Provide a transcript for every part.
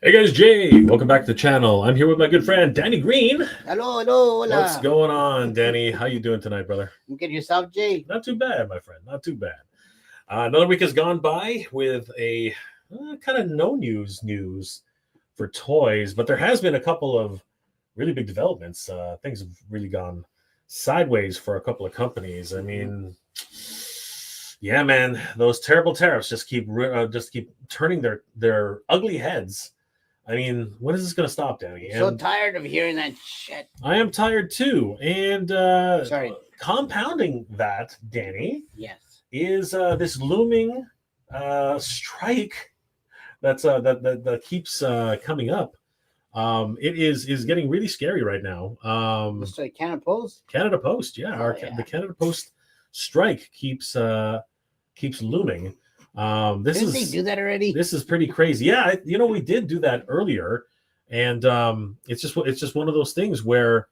Hey guys, Jay, welcome back to the channel. I'm here with my good friend Danny Green. Hello, hello, hola. What's going on, Danny? How you doing tonight, brother? You get yourself, Jay? Not too bad, my friend. Not too bad. Another week has gone by with a kind of no news for toys, but there has been a couple of really big developments. Things have really gone sideways for a couple of companies. I mean, yeah, man, those terrible tariffs just keep turning their ugly heads. I mean, when is this going to stop, Danny? I'm so tired of hearing that shit. I am tired too. And Sorry. Compounding that, Danny, Yes, is this looming strike that keeps coming up. It is getting really scary right now. Let's say Canada Post. Canada Post, yeah, the Canada Post strike keeps looming. Didn't they do that already? This is pretty crazy. Yeah, we did do that earlier, and it's just one of those things where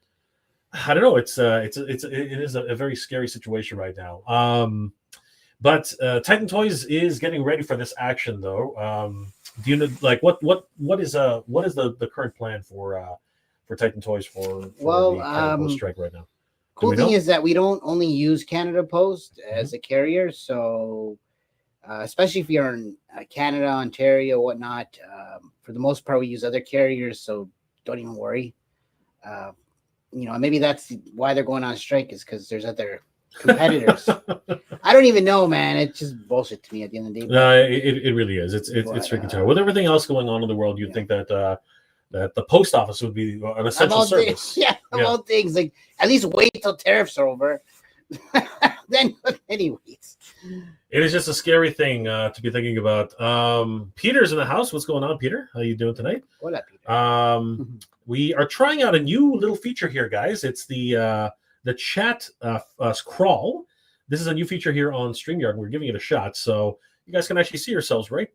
I don't know. It is a very scary situation right now. But Titan Toyz is getting ready for this action, though. Do you know, like, what is the current plan for Titan Toyz for the Canada Post strike right now? Cool thing is that we don't only use Canada Post as a carrier, so. Especially if you're in Canada, Ontario, whatnot. For the most part, we use other carriers, so don't even worry. Maybe that's why they're going on strike, is because there's other competitors. I don't even know, man. It's just bullshit to me at the end of the day. No, it really is. It's freaking terrible. With everything else going on in the world, you'd think that that the post office would be an essential service. All things like at least wait till tariffs are over. Then, anyways, it is just a scary thing to be thinking about. Peter's in the house. What's going on, Peter? How you doing tonight? What up, Peter? We are trying out a new little feature here, guys. It's the chat crawl. This is a new feature here on StreamYard, and we're giving it a shot. So you guys can actually see yourselves right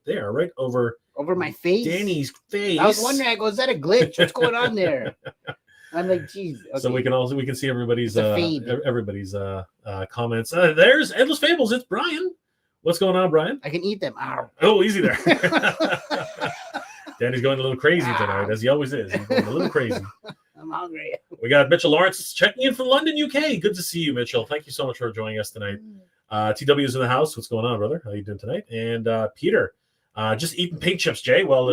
there, right over my face, Danny's face. I was wondering. I go, is that a glitch? What's going on there? I'm like, geez. Okay. So we can see everybody's comments. There's Endless Fables. It's Brian. What's going on, Brian? I can eat them. Oh, easy there. Danny's going a little crazy tonight, as he always is. He's going a little crazy. I'm hungry. We got Mitchell Lawrence checking in from London, UK. Good to see you, Mitchell. Thank you so much for joining us tonight. TW's in the house. What's going on, brother? How you doing tonight? And Peter, just eating paint chips, Jay. Well,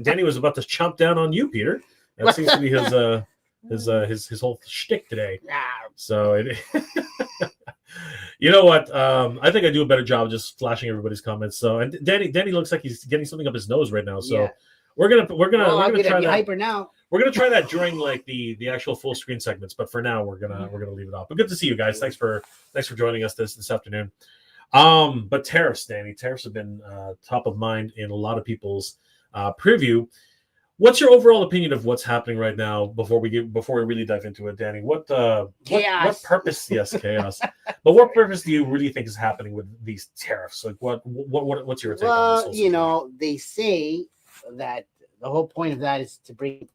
Danny was about to chomp down on you, Peter. That seems to be his whole shtick today. So you know what? I think I do a better job of just flashing everybody's comments. So, and Danny looks like he's getting something up his nose right now. So we're gonna try that. Hyper now. We're gonna try that during like the actual full screen segments. But for now, we're gonna leave it off. But good to see you guys. Thanks for joining us this afternoon. But tariffs, Danny. Tariffs have been top of mind in a lot of people's preview. What's your overall opinion of what's happening right now before we really dive into it, Danny? What purpose? Yes, chaos. But what purpose do you really think is happening with these tariffs? Like, what's your take on this? Well, they say that the whole point of that is to bring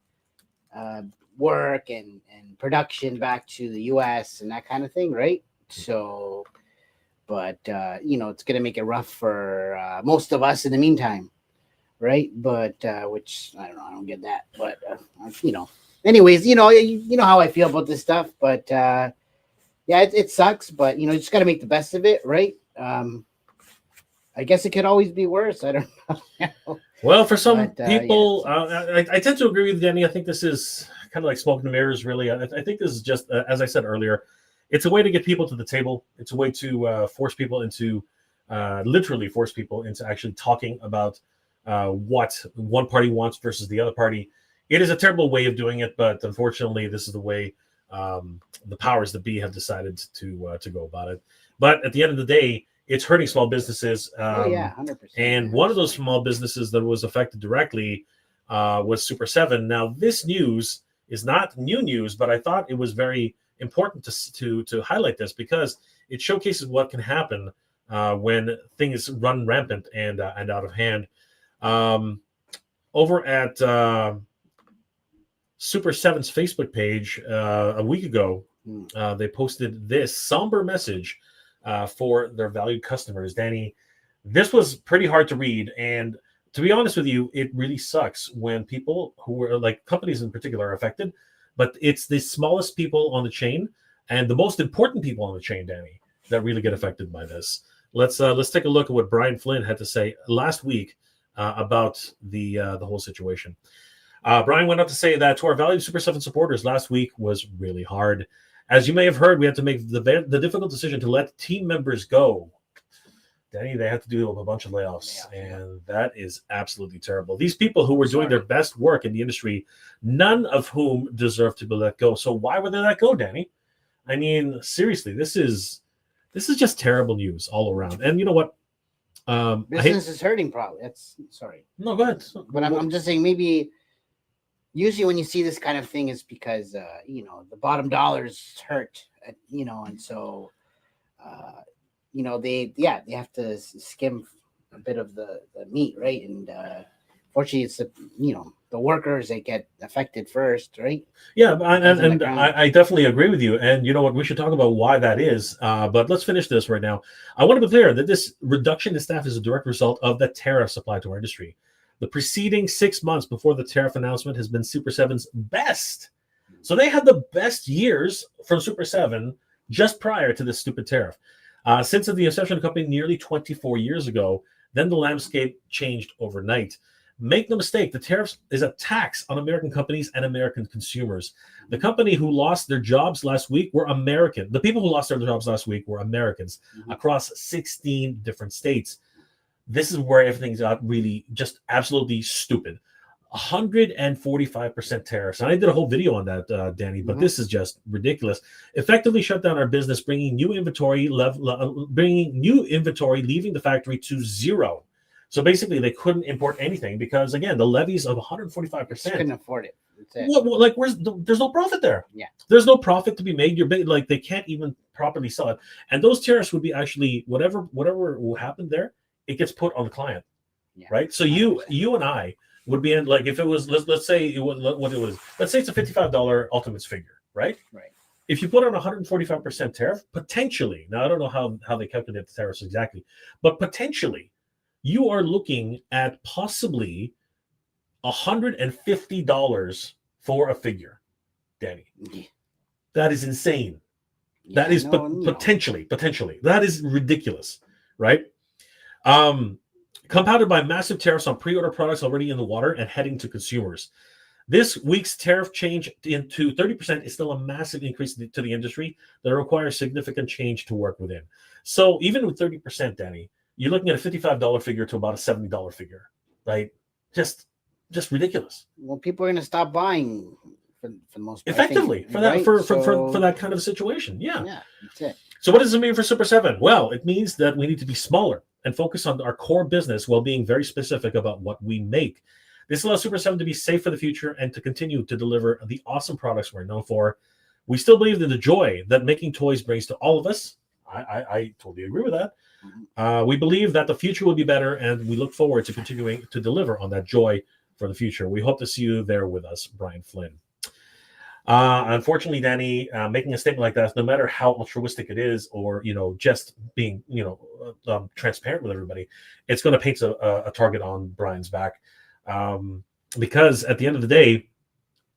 work and production back to the U.S. and that kind of thing, right? So, but it's going to make it rough for most of us in the meantime. Right, but which I don't know, I don't get that, but anyways, you know how I feel about this stuff, but it sucks, but you just got to make the best of it, right? I guess it could always be worse. I don't know. Well, for some people, I tend to agree with Danny. I think this is kind of like smoke and mirrors, really. I think this is just, as I said earlier, it's a way to get people to the table. It's a way to literally force people into actually talking about what one party wants versus the other party. It is a terrible way of doing it, but unfortunately, this is the way the powers that be have decided to go about it. But at the end of the day, it's hurting small businesses. 100%. And one of those small businesses that was affected directly was Super 7. Now, this news is not new news, but I thought it was very important to highlight this because it showcases what can happen when things run rampant and out of hand. Over at Super 7's Facebook page a week ago, they posted this somber message for their valued customers. Danny, this was pretty hard to read, and to be honest with you, it really sucks when people who are like companies in particular are affected, but it's the smallest people on the chain and the most important people on the chain, Danny, that really get affected by this. Let's take a look at what Brian Flynn had to say last week about the whole situation. Brian went on to say that to our valued Super 7 supporters, last week was really hard. As you may have heard, we had to make the difficult decision to let team members go. Danny, they had to do a bunch of layoffs, and that is absolutely terrible. These people who were doing their best work in the industry, none of whom deserve to be let go. So why would they let go, Danny? I mean, seriously, this is just terrible news all around. And you know what? Business is hurting probably. No, go ahead. But I'm just saying maybe usually when you see this kind of thing is because the bottom dollars hurt, and so they have to skim a bit of the meat, right? And fortunately, it's the workers that get affected first, right? Yeah, and I definitely agree with you. And you know what? We should talk about why that is. But let's finish this right now. I want to be clear that this reduction in staff is a direct result of the tariffs applied to our industry. The preceding 6 months before the tariff announcement has been Super 7's best. So they had the best years from Super 7 just prior to this stupid tariff. Since the inception of the company nearly 24 years ago, then the landscape changed overnight. Make no mistake, the tariffs is a tax on American companies and American consumers. The company who lost their jobs last week were American. The people who lost their jobs last week were Americans across 16 different states. This is where everything's got really just absolutely stupid. 145% tariffs. And I did a whole video on that, Danny, but this is just ridiculous. Effectively shut down our business, bringing new inventory, leaving the factory to zero. So basically, they couldn't import anything because, again, the levies of 145%. Couldn't afford it. There's no profit there. Yeah. There's no profit to be made. They can't even properly sell it. And those tariffs would be actually whatever will happen there, it gets put on the client, right? So 100%. you and I would be in, like, if it was, let's say it's a $55 Ultimates figure, right? Right. If you put on 145% tariff, potentially, now I don't know how they calculate the tariffs exactly, but potentially you are looking at possibly $150 for a figure, Danny. Yeah. That is insane. Yeah, that is potentially. That is ridiculous, right? Compounded by massive tariffs on pre-order products already in the water and heading to consumers. This week's tariff change into 30% is still a massive increase to the industry that requires significant change to work within. So even with 30%, Danny, you're looking at a $55 figure to about a $70 figure, right? Just ridiculous. Well, people are going to stop buying for the most part. Effectively, for that kind of situation. Yeah, that's it. So what does it mean for Super 7? Well, it means that we need to be smaller and focus on our core business while being very specific about what we make. This allows Super 7 to be safe for the future and to continue to deliver the awesome products we're known for. We still believe in the joy that making toys brings to all of us. I totally agree with that. We believe that the future will be better, and we look forward to continuing to deliver on that joy for the future. We hope to see you there with us, Brian Flynn. Unfortunately, Danny, making a statement like that, no matter how altruistic it is, or just being transparent with everybody, it's going to paint a target on Brian's back, because at the end of the day,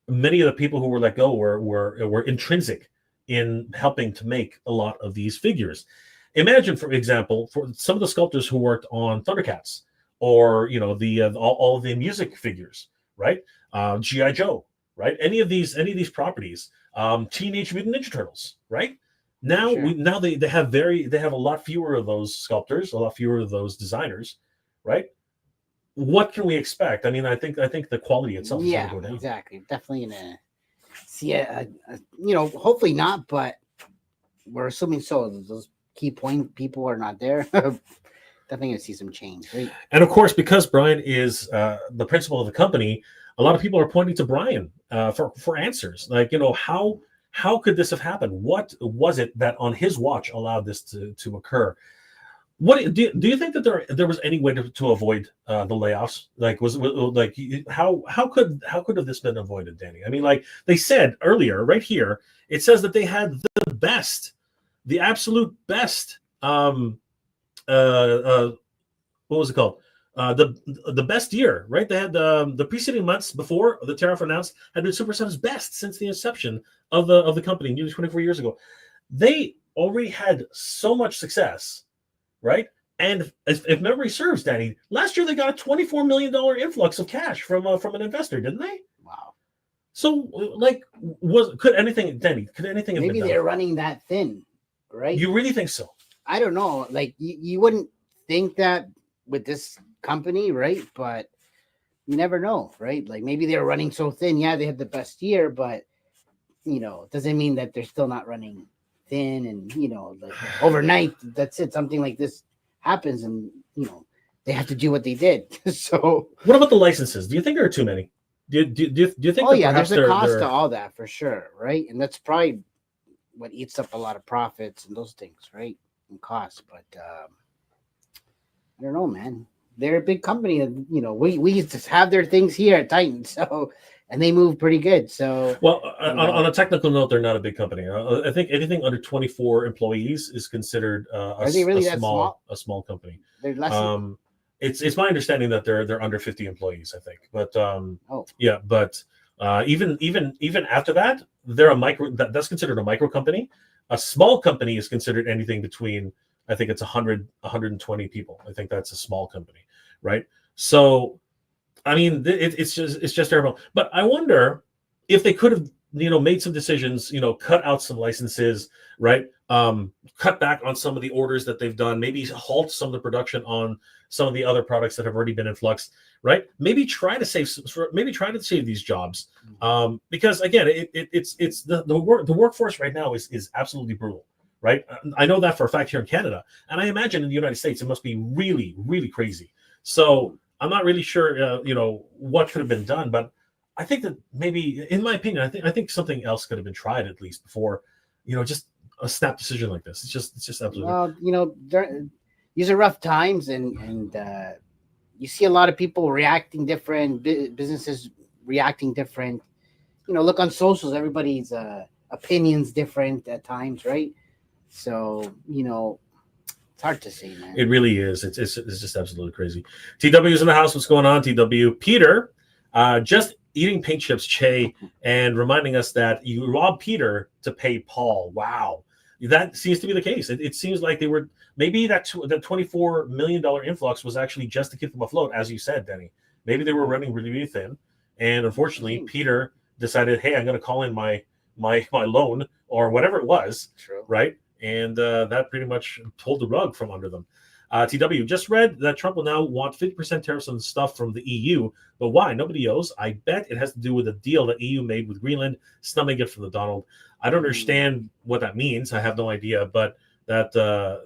many of the people who were let go were intrinsic in helping to make a lot of these figures. Imagine, for example, for some of the sculptors who worked on Thundercats, or all the music figures, right? G.I. Joe. Right, any of these properties, Teenage Mutant Ninja Turtles, right? Now they have a lot fewer of those sculptors, a lot fewer of those designers, right? What can we expect? I mean, I think the quality itself is going to go down. Exactly, definitely gonna see hopefully not, but we're assuming so. Those key point people are not there. Definitely gonna see some change, right? And of course, because Brian is the principal of the company, a lot of people are pointing to Brian for answers. Like, how could this have happened? What was it that on his watch allowed this to occur? What do you think that there was any way to avoid the layoffs? Like, how could have this been avoided, Danny? I mean, like they said earlier, right here, it says that they had the absolute best. What was it called? the best year, right? They had the preceding months before the tariff announced had been Super 7's best since the inception of the company nearly 24 years ago. They already had so much success, right? And if memory serves, Danny, last year they got a $24 million influx of cash from an investor, didn't they? Wow. So, like, could anything have Maybe been they're running that thin, right? You really think so? I don't know. Like, you wouldn't think that with this company, right? But you never know, right? Like, maybe they're running so thin. Yeah, they had the best year, but doesn't mean that they're still not running thin. And like overnight, that's it. Something like this happens, and they have to do what they did. So, what about the licenses? Do you think there are too many? Do you think? Oh yeah, there's a cost to all that for sure, right? And that's probably what eats up a lot of profits and those things, right? And costs. But I don't know, man. They're a big company, and we used to have their things here at Titan, so and they move pretty good. So, well, on a technical note, they're not a big company. I think anything under 24 employees is considered a small company. They're less. It's my understanding that they're under 50 employees, I think. But yeah, but even after that, they're a micro. That's considered a micro company. A small company is considered anything between, I think it's 120 people. I think that's a small company, right? So, I mean, it's just terrible. But I wonder if they could have made some decisions, cut out some licenses, right? Cut back on some of the orders that they've done, maybe halt some of the production on some of the other products that have already been in flux, right? Maybe try to save these jobs, because again, it's the workforce right now is absolutely brutal, right? I know that for a fact here in Canada, and I imagine in the United States it must be really, really crazy. So I'm not really sure, what could have been done, but I think that maybe, in my opinion, I think something else could have been tried at least before, just a snap decision like this. It's just absolutely. Well, these are rough times, and you see a lot of people reacting different, businesses reacting different. Look on socials, everybody's opinions different at times, right? So it's hard to say, man. It really is. It's just absolutely crazy. TW's in the house. What's going on, TW? Peter, just eating paint chips, Che, and reminding us that you robbed Peter to pay Paul. Wow. That seems to be the case. It seems like they were, maybe that $24 million influx was actually just to keep them afloat, as you said, Denny. Maybe they were running really, really thin. And unfortunately, Peter decided, hey, I'm going to call in my loan or whatever it was. True. Right? And that pretty much pulled the rug from under them. TW, just read that Trump will now want 50% tariffs on stuff from the EU. But why? Nobody knows. I bet it has to do with a deal that EU made with Greenland, snubbing it from the Donald. I don't understand what that means. I have no idea. But that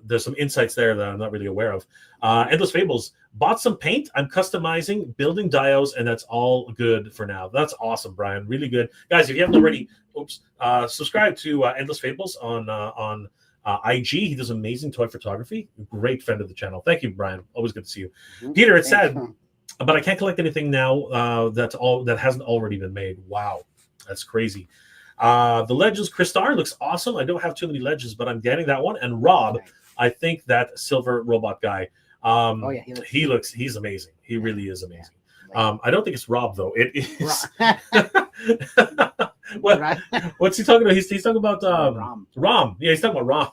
there's some insights there that I'm not really aware of. Endless Fables, bought some paint. I'm customizing, building dios, and that's all good for now. That's awesome, Brian. Really good. Guys, if you haven't already, subscribe to Endless Fables on IG. He does amazing toy photography. Great friend of the channel. Thank you, Brian. Always good to see you. Peter, it's sad, but I can't collect anything now that hasn't already been made. Wow, that's crazy. The Legends Crystar looks awesome. I don't have too many Legends, but I'm getting that one. And Rob, I think that silver robot guy. He's amazing. He really is amazing. I don't think it's Rob though. It is. What's he talking about? He's talking about Rom. Yeah, he's talking about Rom.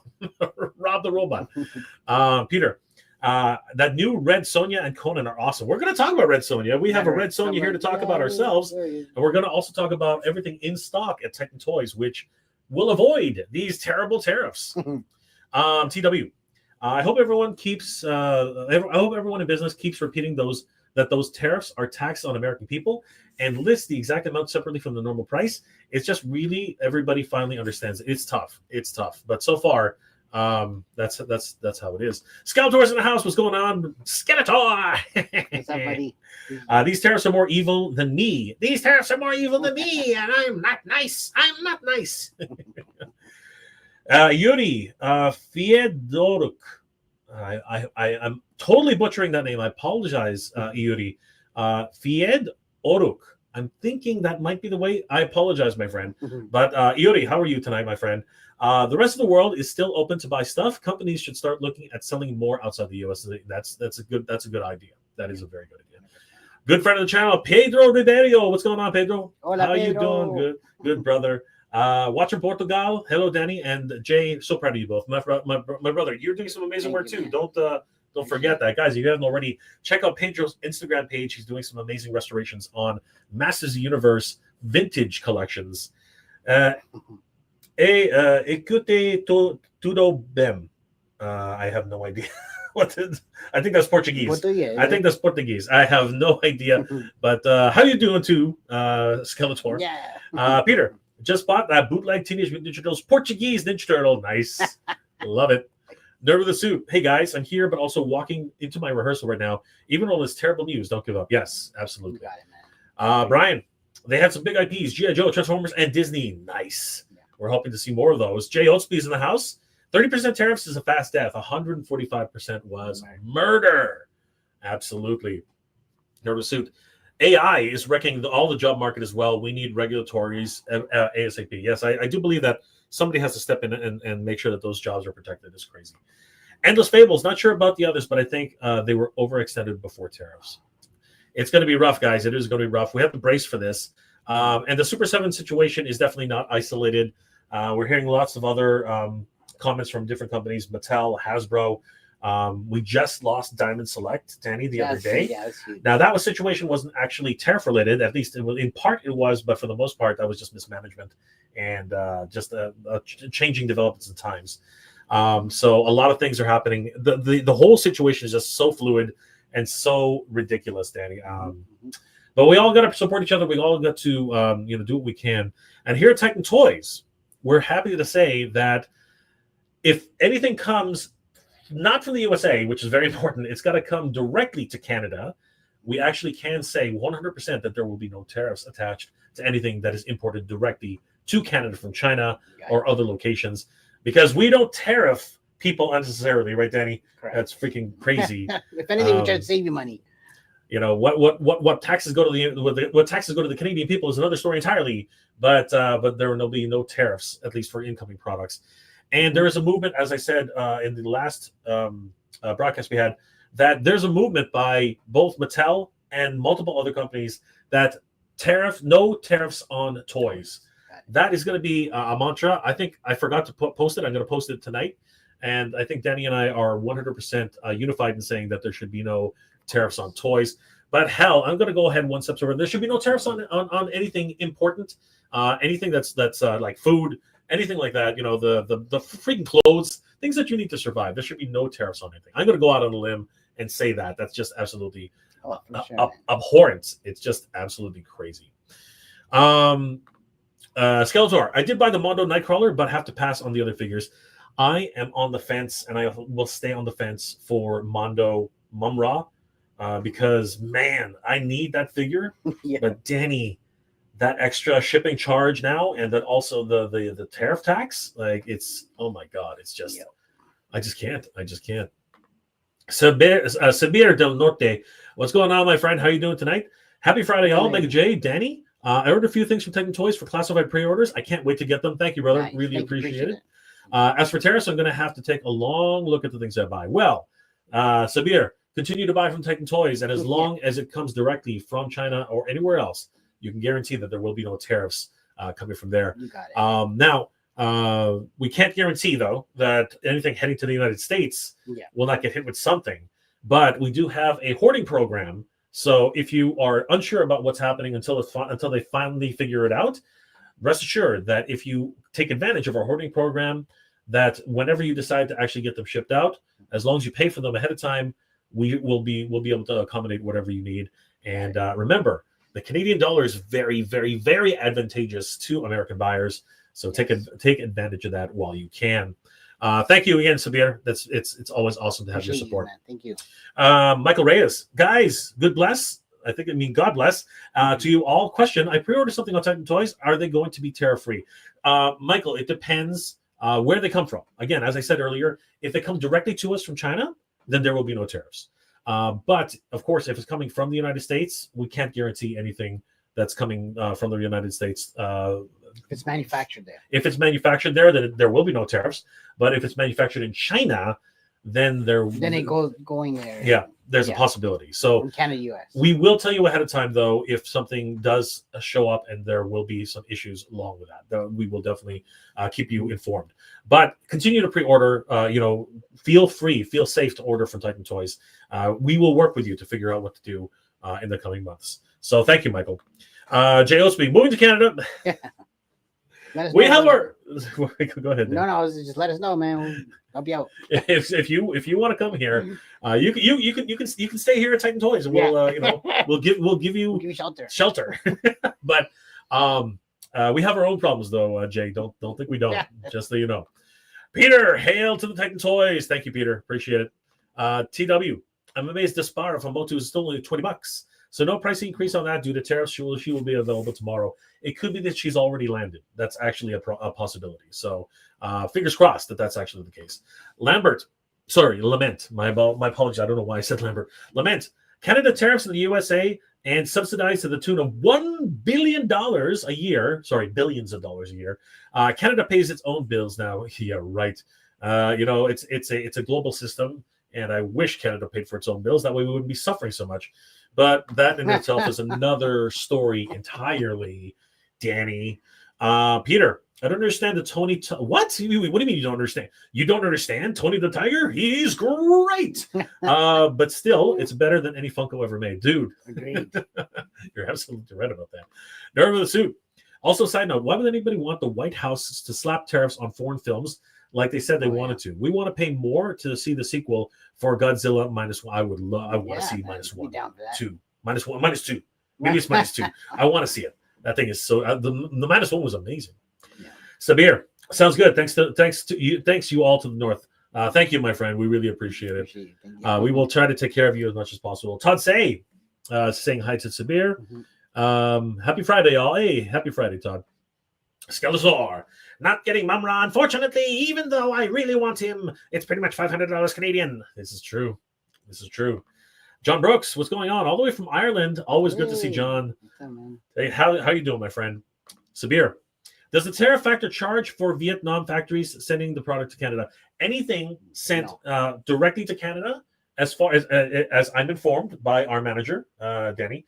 Rob the robot. Peter, that new Red Sonja and Conan are awesome. We're going to talk about Red Sonja. We have a Red Sonja here to talk about ourselves, and we're going to also talk about everything in stock at Titan Toyz, which will avoid these terrible tariffs. TW, I hope everyone keeps. I hope everyone in business keeps repeating those tariffs are taxed on American people and list the exact amount separately from the normal price. It's just really everybody finally understands it. It's tough, but so far, that's how it is. Skeletor's in the house. What's going on, Skeletor? What's up, buddy? These tariffs are more evil than me. These tariffs are more evil than me, and I'm not nice. I'm not nice. Yuri Fiedoruk. I'm totally butchering that name. I apologize, Yuri. Fiedoruk. I'm thinking that might be the way. I apologize, my friend. But Yuri, how are you tonight, my friend? The rest of the world is still open to buy stuff. Companies should start looking at selling more outside the U.S. That's a good idea. That is a very good idea. Good friend of the channel, Pedro Ribeiro. What's going on, Pedro? Hola, How you Pedro. doing? Good, brother. Watching Portugal. Hello, Danny and Jay. So proud of you both. My brother, you're doing some amazing work too. Don't forget that, guys. If you haven't already, check out Pedro's Instagram page. He's doing some amazing restorations on Masters of the Universe vintage collections. Écoutez tudo bem. I have no idea. I think that's Portuguese. I think that's Portuguese. I have no idea. But how you doing too, Skeletor? Yeah. Peter, just bought that bootleg Teenage Mutant Ninja Turtles Portuguese Ninja Turtle. Nice. Love it. Nerd with a suit. Hey guys, I'm here, but also walking into my rehearsal right now. Even all this terrible news, don't give up. Yes, absolutely. You got it, man. Brian, they had some big IPs: G.I. Joe, Transformers, and Disney. Nice. Yeah. We're hoping to see more of those. Jay Oatsby's in the house. 30% tariffs is a fast death. 145% was murder. Absolutely. Nerd with a suit. AI is wrecking all the job market as well. We need regulatories ASAP. Yes, I do believe that somebody has to step in and make sure that those jobs are protected. It's crazy. Endless Fables. Not sure about the others, but I think they were overextended before tariffs. It's going to be rough, guys. It is going to be rough. We have to brace for this. And the Super 7 situation is definitely not isolated. We're hearing lots of other comments from different companies, Mattel, Hasbro. We just lost Diamond Select, Danny, the other day. Yeah, now, that situation wasn't actually tariff related. At least in part it was, but for the most part, that was just mismanagement and just changing developments and times. So a lot of things are happening. The whole situation is just so fluid and so ridiculous, Danny. But we all got to support each other. We all got to do what we can. And here at Titan Toyz, we're happy to say that if anything comes not from the USA, which is very important, it's got to come directly to Canada. We actually can say 100% that there will be no tariffs attached to anything that is imported directly to Canada from China or other locations, because we don't tariff people unnecessarily, right, Danny? Correct. That's freaking crazy. If anything, we try to save you money. What taxes go to the Canadian people is another story entirely. But there will be no tariffs, at least for incoming products. And there is a movement, as I said in the last broadcast we had, that there's a movement by both Mattel and multiple other companies that no tariffs on toys. That is going to be a mantra. I think I forgot to post it. I'm going to post it tonight. And I think Danny and I are 100% unified in saying that there should be no tariffs on toys. But hell, I'm going to go ahead one step further. There should be no tariffs on anything important, anything that's like food, anything like that. The freaking clothes, things that you need to survive. There should be no tariffs on anything. I'm going to go out on a limb and say that. That's just absolutely abhorrent. It's just absolutely crazy. Skeletor, I did buy the Mondo Nightcrawler, but have to pass on the other figures. I am on the fence, and I will stay on the fence for Mondo Mumra because, man, I need that figure. Yeah. But Danny, that extra shipping charge now, and then also the tariff tax, like oh my God, it's just, I just can't. Sabir del Norte, what's going on, my friend? How you doing tonight? Happy Friday, all. Mega J, Danny. I ordered a few things from Titan Toyz for classified pre-orders. I can't wait to get them. Thank you, brother. Nice. Really appreciate it. As for tariffs, I'm going to have to take a long look at the things I buy. Well, Sabir, continue to buy from Titan Toyz, and as long as it comes directly from China or anywhere else, you can guarantee that there will be no tariffs coming from there. You got it. Now, we can't guarantee, though, that anything heading to the United States will not get hit with something. But we do have a hoarding program. So if you are unsure about what's happening until they finally figure it out, rest assured that if you take advantage of our hoarding program, that whenever you decide to actually get them shipped out, as long as you pay for them ahead of time, we'll be able to accommodate whatever you need. And remember, the Canadian dollar is very, very, very advantageous to American buyers. So take advantage of that while you can. Thank you again, Sabir. It's always awesome to have your support. Thank you. Michael Reyes, guys, God bless. God bless to you all. Question: I pre-ordered something on Titan Toyz. Are they going to be tariff free? Michael, it depends where they come from. Again, as I said earlier, if they come directly to us from China, then there will be no tariffs. But of course, if it's coming from the United States, we can't guarantee anything that's coming from the United States. If it's manufactured there. If it's manufactured there, then there will be no tariffs. But if it's manufactured in China, then it goes going there. Yeah, there's a possibility. So from Canada, US. We will tell you ahead of time, though, if something does show up and there will be some issues along with that. We will definitely keep you informed. But continue to pre-order. Feel free, feel safe to order from Titan Toyz. We will work with you to figure out what to do in the coming months. So thank you, Michael. Jay Osby, moving to Canada. We have our. Go ahead. No, just let us know, man. We'll help you out. If you want to come here, you can stay here at Titan Toyz, and we'll give you shelter. But we have our own problems, though. Jay, don't think we don't. Just so you know. Peter, hail to the Titan Toyz. Thank you, Peter. Appreciate it. TW, I'm amazed Dispara from Motu is still only $20. So no price increase on that due to tariffs. She will be available tomorrow. It could be that she's already landed. That's actually a possibility. So fingers crossed that that's actually the case. Lament. My apologies. I don't know why I said Lambert. Lament. Canada tariffs in the USA and subsidized to the tune of $1 billion a year. Sorry, billions of dollars a year. Canada pays its own bills now. Yeah, right. It's a global system, and I wish Canada paid for its own bills. That way we wouldn't be suffering so much. But that in itself is another story entirely, Danny. Peter, I don't understand the Tony. What? What do you mean you don't understand? You don't understand Tony the Tiger? He's great. But still, it's better than any Funko ever made. Dude. Agreed. You're absolutely right about that. Nerve of the suit. Also, side note, why would anybody want the White House to slap tariffs on foreign films like they said they wanted to? We want to pay more to see the sequel for Godzilla -1. I want to see -1, 2, -2. Maybe it's -2. I want to see it. That thing is so. The -1 was amazing. Yeah. Sabir, sounds good. Thanks you all to the north. Thank you, my friend. We really appreciate it. We will try to take care of you as much as possible. Todd Say, saying hi to Sabir. Happy Friday, y'all. Hey, happy Friday, Todd. Skeletor, not getting Mumra, unfortunately, even though I really want him. It's pretty much $500 Canadian. This is true. John Brooks, what's going on? All the way from Ireland. Always good to see John. Hey, how you doing, my friend? Sabir, does the tariff factor charge for Vietnam factories sending the product to Canada? Anything sent directly to Canada, as far as I'm informed by our manager, Danny,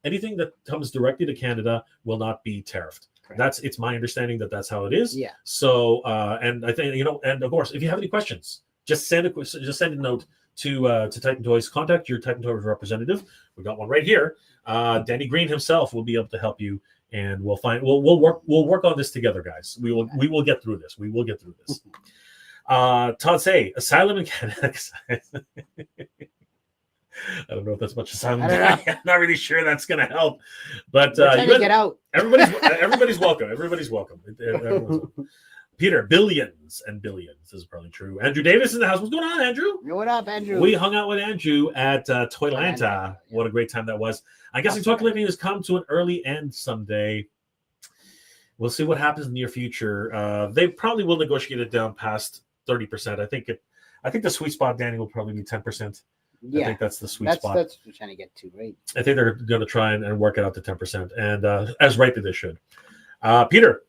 anything that comes directly to Canada will not be tariffed. It's my understanding that that's how it is. Yeah. So, and I think, and of course, if you have any questions, just send a note to Titan Toyz. Contact your Titan Toyz representative. We got one right here. Danny Green himself will be able to help you, and we'll work on this together, guys. We will get through this. We will get through this. Todd Say, asylum in Canada. I don't know if that's much asylum. I'm not really sure that's going to help. But get out. Everybody's welcome. Everybody's welcome. Peter, billions and billions. This is probably true. Andrew Davis in the house. What's going on, Andrew? What up, Andrew? We hung out with Andrew at Toylanta. What a great time that was. I guess Toy Collecting has come to an early end someday. We'll see what happens in the near future. They probably will negotiate it down past 30%. I think the sweet spot, Danny, will probably be 10%. Yeah, I think that's the sweet spot. That's what we're trying to get to, right? I think they're going to try and work it out to 10%, and as rightly they should. Peter,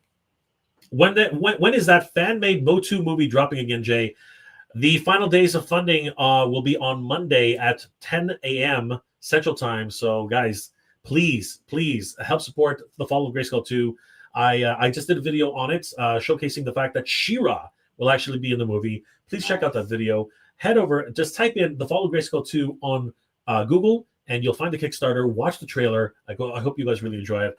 when is that fan-made Motu movie dropping again, Jay? The final days of funding will be on Monday at 10 a.m. Central Time. So, guys, please help support the Fall of Grayskull 2. I just did a video on it, showcasing the fact that She-Ra will actually be in the movie. Please check out that video. Head over, just type in The Fall of Grayskull 2 on Google, and you'll find the Kickstarter. Watch the trailer. I hope you guys really enjoy it.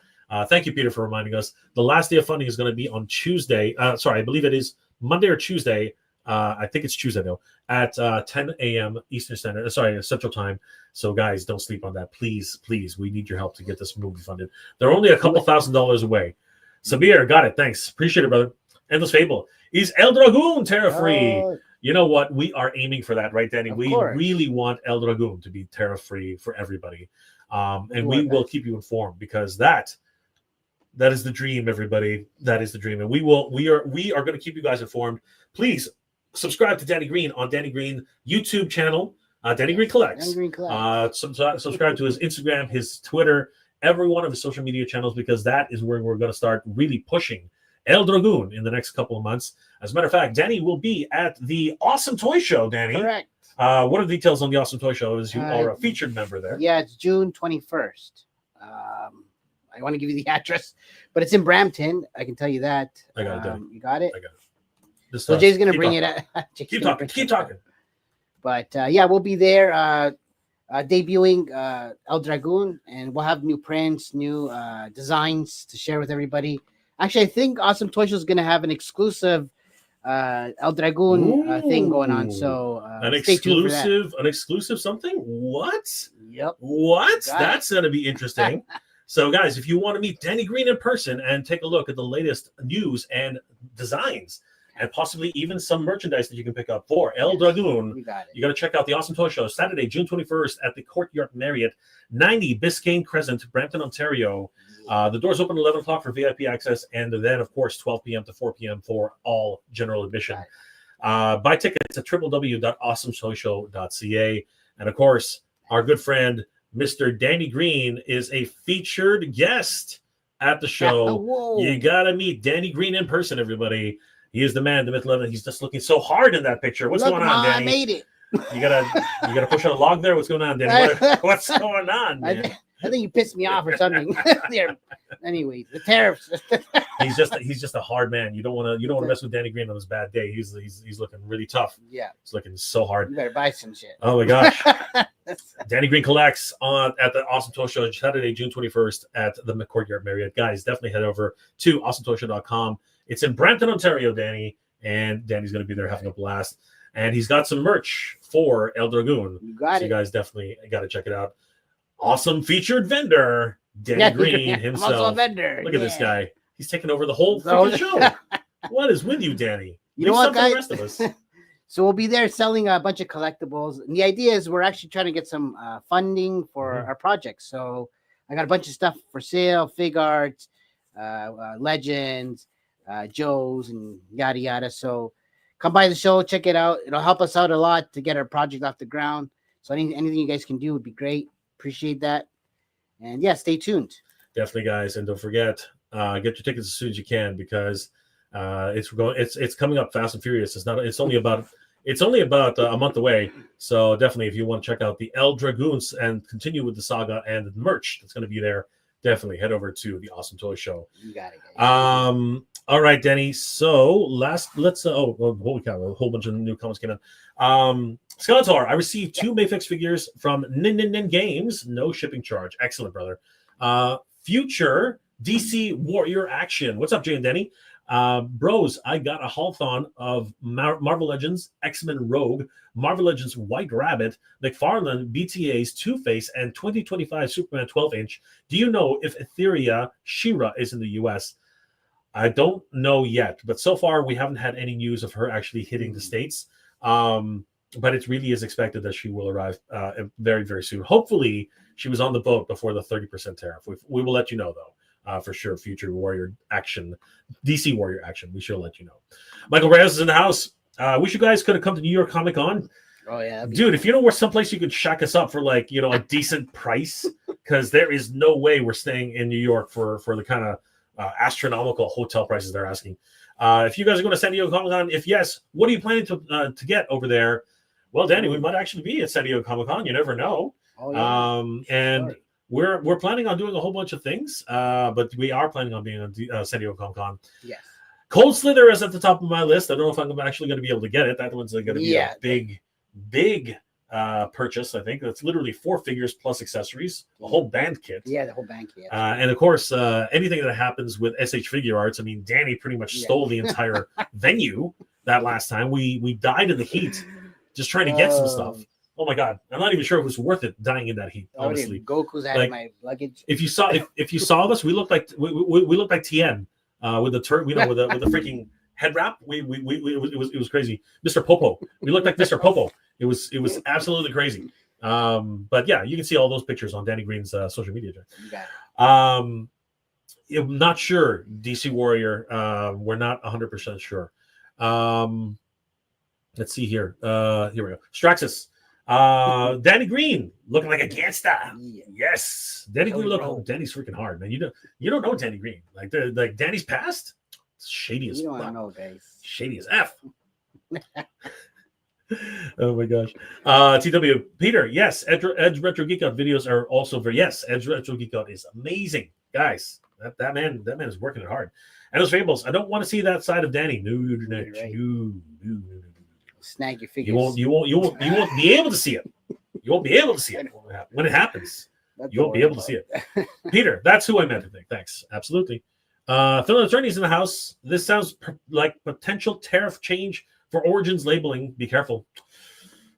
Thank you, Peter, for reminding us. The last day of funding is going to be on Tuesday. I believe it is Monday or Tuesday. I think it's Tuesday, though, at 10 a.m. Central Time. So, guys, don't sleep on that. Please, we need your help to get this movie funded. They're only a couple $1,000s away. Sabir, got it. Thanks. Appreciate it, brother. Endless Fable. Is El Dragoon tariff free? You know what? We are aiming for that, right, Danny? We really want El Dragoon to be tariff free for everybody. And we will keep you informed, because that is the dream, everybody. That is the dream. And we are going to keep you guys informed. Please subscribe to Danny Green on Danny Green YouTube channel. Danny Green Collects. Subscribe to his Instagram, his Twitter, every one of his social media channels, because that is where we're going to start really pushing El Dragoon in the next couple of months. As a matter of fact, Danny will be at the Awesome Toy Show, Danny. Correct. What are the details on the Awesome Toy Show? Is you are a featured member there? Yeah, it's June 21st. I want to give you the address, but it's in Brampton. I can tell you that. I got it, Danny. You got it? I got it. So Jay's going to bring it up. Keep talking. But yeah, we'll be there debuting El Dragoon, and we'll have new prints, new designs to share with everybody. Actually, I think Awesome Toy Show is going to have an exclusive El Dragoon thing going on. So stay tuned for that. An exclusive something? What? Yep. What? That's going to be interesting. So, guys, if you want to meet Danny Green in person and take a look at the latest news and designs, and possibly even some merchandise that you can pick up for El Dragoon, you got to check out the Awesome Toy Show Saturday, June 21st at the Courtyard Marriott, 90 Biscayne Crescent, Brampton, Ontario. The doors open at 11 o'clock for VIP access, and then, of course, 12 p.m. to 4 p.m. for all general admission. Buy tickets at www.awesometoyshow.ca. And, of course, our good friend, Mr. Danny Green, is a featured guest at the show. You got to meet Danny Green in person, everybody. He is the man, the myth, legend. He's just looking so hard in that picture. What's going on, Danny? I made it. You gotta push on a log there. What's going on, Danny? What's going on, man? I think you pissed me off or something. There. Anyway, the tariffs. he's just a hard man. You don't want to mess with Danny Green on his bad day. He's looking really tough. Yeah, he's looking so hard. You better buy some shit. Oh my gosh. Danny Green collects at the Awesome Toy Show Saturday, June 21st at the Courtyard Marriott. Guys, definitely head over to awesometoyshow.com. It's in Brampton, Ontario, Danny, and Danny's going to be there having a blast. And he's got some merch for El Dragoon. You got it. You guys definitely got to check it out. Awesome featured vendor, Danny Green himself. I'm also a vendor. Look at this guy. He's taking over the whole freaking show. What is with you, Danny? You know what, guys? The rest of us. So we'll be there selling a bunch of collectibles. And the idea is we're actually trying to get some funding for our project. So I got a bunch of stuff for sale, fig art, legends, Joe's, and yada yada. So come by the show, check it out. It'll help us out a lot to get our project off the ground. So anything you guys can do would be great. Appreciate that. And yeah, stay tuned. Definitely, guys, and don't forget, get your tickets as soon as you can, because it's coming up fast and furious. It's only about a month away. So definitely, if you want to check out the El Dragoons and continue with the saga and the merch that's going to be there, definitely head over to the Awesome Toy Show. You got it, guys. All right, Danny. So let's holy cow, a whole bunch of new comments came in. Skeletor, I received 2 Mayfix figures from Nin Games, no shipping charge. Excellent, brother. Future DC Warrior action. What's up, Jay and Denny? Bros, I got a haul-thon of Marvel Legends X-Men Rogue, Marvel Legends White Rabbit, McFarlane BTA's Two-Face, and 2025 Superman 12-inch. Do you know if Etheria She-Ra is in the U.S.? I don't know yet, but so far we haven't had any news of her actually hitting the States. But it really is expected that she will arrive very, very soon. Hopefully, she was on the boat before the 30% tariff. We will let you know, though, for sure. Future Warrior action, DC Warrior action. We shall let you know. Michael Reyes is in the house. Wish you guys could have come to New York Comic Con. Oh, yeah. Dude, if you know where someplace you could shack us up for, like, a decent price, because there is no way we're staying in New York for the kind of astronomical hotel prices they're asking. If you guys are going to San Diego Comic Con, if yes, what are you planning to get over there? Well, Danny, we might actually be at San Diego Comic Con. You never know. Oh, yeah. And we're planning on doing a whole bunch of things, but we are planning on being at San Diego Comic Con. Yes. Cold Slither is at the top of my list. I don't know if I'm actually going to be able to get it. That one's going to be a big purchase. I think that's literally 4 figures plus accessories, a whole band kit. Yeah, the whole band kit. And of course, anything that happens with SH Figure Arts. I mean, Danny pretty much stole the entire venue that last time. We died in the heat just trying to get some stuff. Oh my god, I'm not even sure if it was worth it dying in that heat. Honestly, Goku's out of my luggage. If you saw us, we looked like we looked like TN with the with the freaking head wrap. It was crazy. Mr. Popo. We looked like Mr. Popo. It was absolutely crazy. But yeah, you can see all those pictures on Danny Green's social media. You got it. I'm not sure. DC Warrior. We're not 100% sure. Let's see here. Here we go. Straxus. Danny Green looking like a gangster. Yeah. Yes. Danny Green Danny's freaking hard, man. You don't know Danny Green. Like Danny's past. shady as You don't want fuck. to know, guys. Shady as F. Oh my gosh. TW Peter, yes, Edge Retro Geek Out videos are also very Edge Retro Geek Out is amazing. Guys, that man is working it hard. And those fables, I don't want to see that side of Danny. No. Snag your figures. You won't be able to see it. You won't be able to see it when it happens. You won't be able to see it. Peter, that's who I meant to think. Thanks. Absolutely. Phil Attorney's in the house. This sounds like potential tariff change for Origins labeling. Be careful.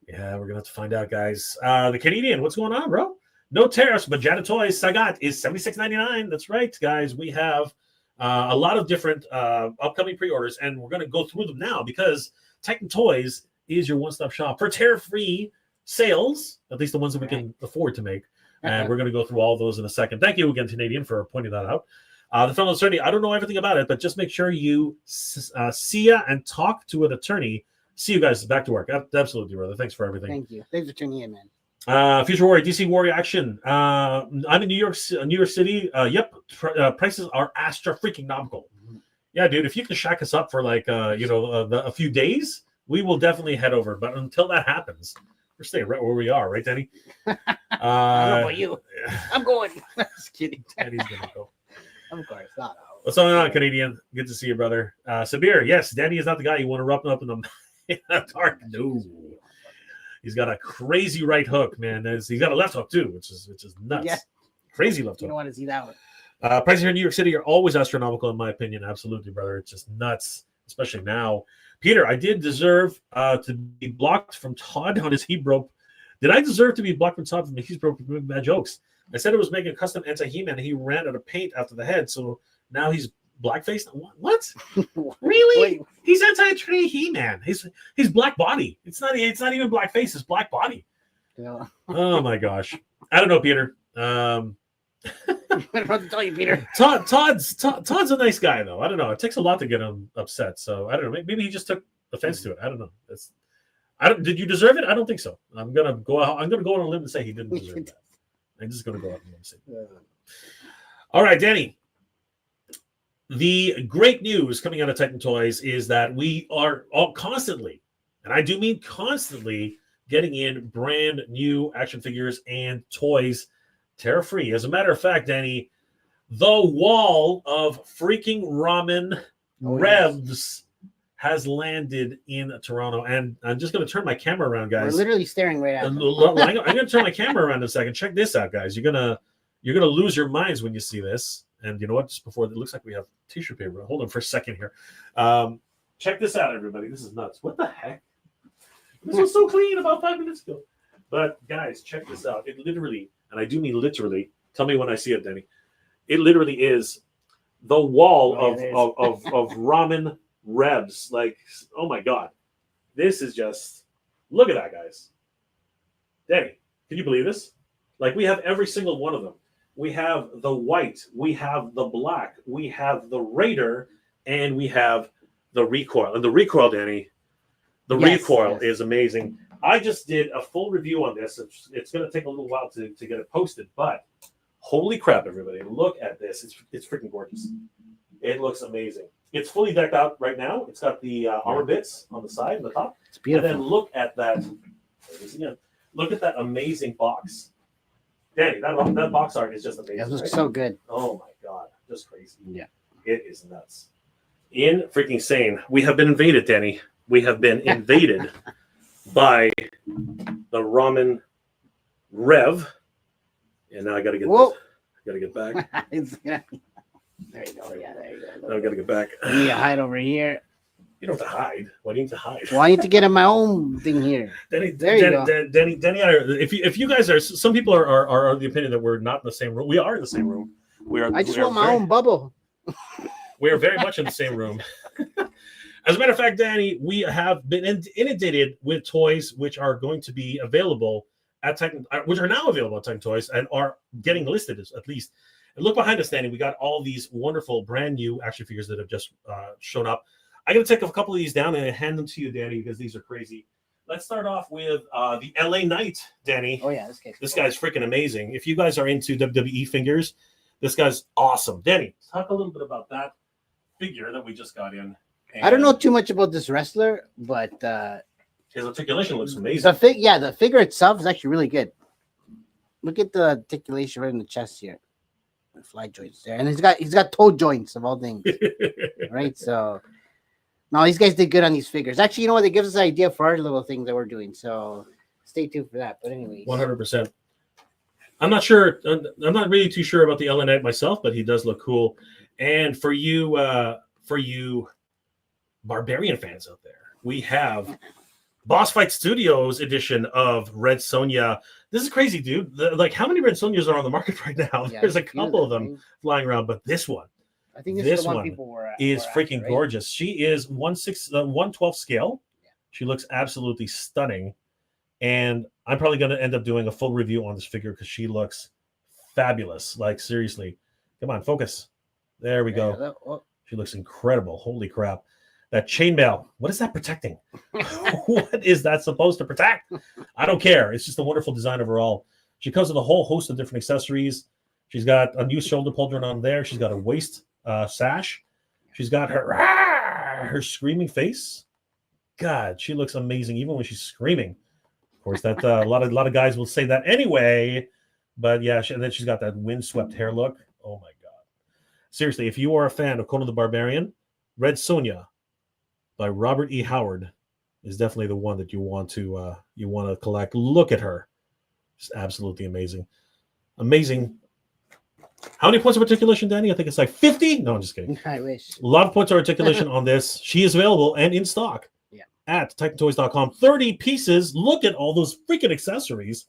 Yeah, we're gonna have to find out, guys. The Canadian, what's going on, bro? No tariffs, but Titan Toyz Sagat is $76.99. That's right, guys. We have a lot of different upcoming pre-orders, and we're gonna go through them now because Titan Toyz is your one-stop shop for tariff-free sales, at least the ones that we can afford to make. And we're gonna go through all those in a second. Thank you again, Canadian, for pointing that out. The fellow attorney, I don't know everything about it, but just make sure you see ya and talk to an attorney. See you guys back to work. Absolutely, brother. Thanks for everything. Thank you. Thanks for tuning in, man. Future Warrior, DC Warrior action. I'm in New York City. Yep, prices are astra freaking nomical. Yeah, dude. If you can shack us up for like a few days, we will definitely head over. But until that happens, we're staying right where we are, right, Danny? I don't know about you. I'm going. Just kidding. Danny's gonna go. Of course, not. What's going on, Canadian? Good to see you, brother. Sabir, yes, Danny is not the guy you want to rough up in the dark. No, he's got a crazy right hook, man. He's got a left hook too, which is nuts. Yeah. Crazy left hook. You don't want to see that one. Prices here in New York City are always astronomical, in my opinion. Absolutely, brother. It's just nuts, especially now. Peter, I did deserve to be blocked from Todd on his Hebrew. Did I deserve to be blocked from Todd from his Hebrew for bad jokes? I said it was making a custom anti-He-Man, and he ran out of paint after the head, so now he's blackface. What? Really? Wait. He's anti-tree He-Man. He's black body. It's not even blackface. It's black body. Yeah. Oh my gosh. I don't know, Peter. I don't know what to tell you, Peter. Todd's a nice guy, though. I don't know. It takes a lot to get him upset. So I don't know. Maybe he just took offense to it. I don't know. Did you deserve it? I don't think so. I'm gonna go on a limb and say he didn't deserve that. I'm just gonna go out and say. All right, Danny. The great news coming out of Titan Toyz is that we are all constantly, and I do mean constantly, getting in brand new action figures and toys tariff free. As a matter of fact, Danny, the wall of freaking ramen revs has landed in Toronto. And I'm just going to turn my camera around, guys. We're literally staring right at them. I'm going to turn my camera around in a second. Check this out, guys. You're gonna lose your minds when you see this. And you know what? Just before, it looks like we have tissue paper. Hold on for a second here. Check this out, everybody. This is nuts. What the heck? This was so clean about 5 minutes ago. But guys, check this out. It literally, and I do mean literally, tell me when I see it, Danny. It literally is the wall of ramen revs. Like, oh my God. This is just, look at that, guys. Danny, can you believe this? Like, we have every single one of them. We have the white, we have the black, we have the Raider, and we have the recoil. And the recoil, Danny, recoil is amazing. I just did a full review on this. It's going to take a little while to get it posted, but holy crap, everybody. Look at this. It's freaking gorgeous. It looks amazing. It's fully decked out right now. It's got the armor bits on the side and the top. It's beautiful. And then look at that. Look at that amazing box. Danny, that box art is just amazing. It looks so good. Oh my God. Just crazy. Yeah. It is nuts. In freaking sane. We have been invaded, Danny. We have been invaded by the ramen rev. And now I gotta get back. There you go. Yeah, there you go. Now I gotta get back. You need to hide over here. You don't have to hide. Why do you need to hide? Well, I need to get in my own thing here. Danny, if you guys are, some people are of the opinion that we're not in the same room. We are in the same room. I just want my own bubble. We are very much in the same room. As a matter of fact, Danny, we have been inundated with toys which are going to be available at Titan, which are now available at Titan Toyz and are getting listed at least. And look behind us, Danny. We got all these wonderful brand new action figures that have just shown up. I'm going to take a couple of these down and hand them to you, Danny, because these are crazy. Let's start off with the LA Knight, Danny. Oh, yeah. This guy's freaking amazing. If you guys are into WWE figures, this guy's awesome. Danny, talk a little bit about that figure that we just got in. I don't know too much about this wrestler, but his articulation looks amazing. The figure itself is actually really good. Look at the articulation right in the chest here. The fly joints there, and he's got toe joints of all things, right? So, no, these guys did good on these figures. Actually, you know what? They give us an idea for our little things that we're doing. So, stay tuned for that. But anyways, 100%. I'm not sure. I'm not really too sure about the LA Knight myself, but he does look cool. And for you Barbarian fans out there, we have Boss Fight Studios edition of Red Sonja. This is crazy, dude. Like, how many Red Sonjas are on the market right now? Yeah, There's a couple of them flying around, but this one, I think this is the one people were is freaking after, right? gorgeous. She is 1/12 scale. Yeah. She looks absolutely stunning. And I'm probably going to end up doing a full review on this figure because she looks fabulous. Like, seriously. Come on, focus. There we go. She looks incredible. Holy crap. That chainmail, what is that protecting? What is that supposed to protect? I don't care. It's just a wonderful design overall. She comes with a whole host of different accessories. She's got a new shoulder pauldron on there. She's got a waist sash. She's got her screaming face. God, she looks amazing even when she's screaming. Of course, that a lot of guys will say that anyway. But yeah, and then she's got that windswept hair look. Oh my God. Seriously, if you are a fan of Conan the Barbarian, Red Sonja by Robert E. Howard is definitely the one that you want to collect. Look at her. Just absolutely amazing. Amazing. How many points of articulation, Danny? I think it's like 50. No, I'm just kidding. I wish. A lot of points of articulation on this. She is available and in stock. At TitanToyz.com. 30 pieces. Look at all those freaking accessories.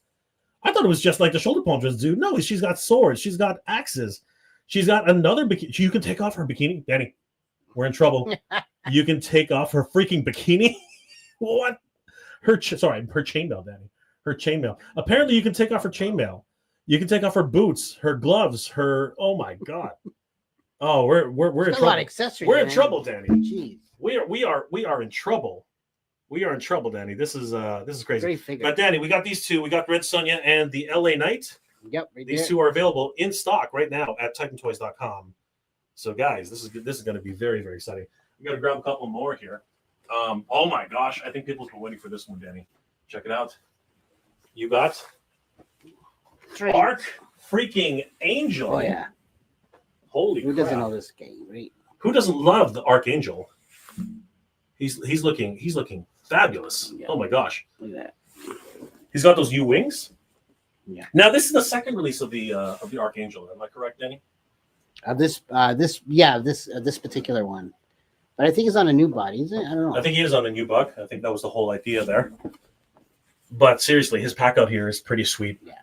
I thought it was just like the shoulder pauldrons, dude. No, she's got swords. She's got axes. She's got another bikini. You can take off her bikini. Danny, we're in trouble. You can take off her freaking bikini. What? Her chainmail, Danny. Her chainmail. Apparently, you can take off her chainmail. You can take off her boots, her gloves, her. Oh my God. Oh, we're in trouble. A lot of accessories. We're in trouble, Danny. Jeez. We are in trouble. We are in trouble, Danny. This is crazy. But Danny, we got these two. We got Red Sonja and the LA Knight. Yep. These two are available in stock right now at TitanToyz.com. So guys, this is going to be very, very exciting. We got to grab a couple more here. Oh my gosh, I think people have been waiting for this one, Danny. Check it out. You got Arc freaking Angel. Oh yeah. Holy crap. Who doesn't know this game, right? Who doesn't love the Archangel? He's looking fabulous. Yeah. Oh my gosh. Look at that. He's got those U wings. Yeah. Now this is the second release of the Archangel. Am I correct, Danny? This particular one. But I think it's on a new body, isn't it? I don't know. I think he is on a new bug. I think that was the whole idea there. But seriously, his pack out here is pretty sweet. Yeah.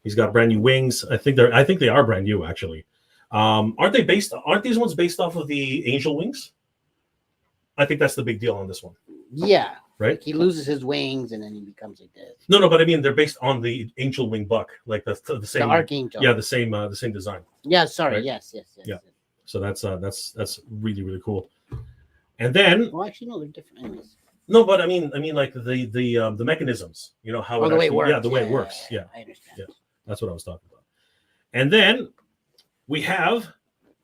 He's got brand new wings. I think they are brand new actually. Aren't these ones based off of the Angel wings? I think that's the big deal on this one. Yeah. Right? Like he loses his wings and then he becomes like this. No, but I mean they're based on the Angel wing buck, like the same. The Archangel. Yeah, the same design. Yeah, sorry. Right? Yes. Yeah. So that's really, really cool. And then actually no, they're different anyways. No, but I mean like the mechanisms, you know, how the way it works. Yeah, the way it works. Yeah. I understand. Yeah. That's what I was talking about. And then we have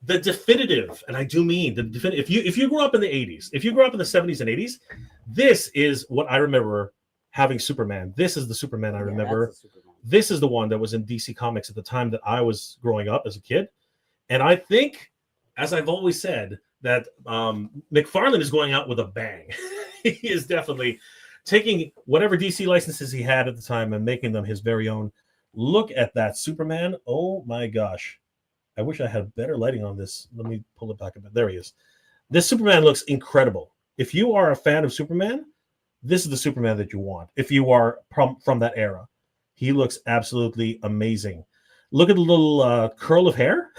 the definitive, and I do mean the definitive. If you grew up in the 80s, if you grew up in the 70s and 80s, this is what I remember having Superman. This is the Superman I remember. This is the one that was in DC Comics at the time that I was growing up as a kid. And I think, as I've always said, that McFarlane is going out with a bang. He is definitely taking whatever DC licenses he had at the time and making them his very own. Look at that Superman. Oh my gosh. I wish I had better lighting on this. Let me pull it back a bit. There he is. This Superman looks incredible. If you are a fan of Superman, this is the Superman that you want. If you are from that era, he looks absolutely amazing. Look at the little curl of hair.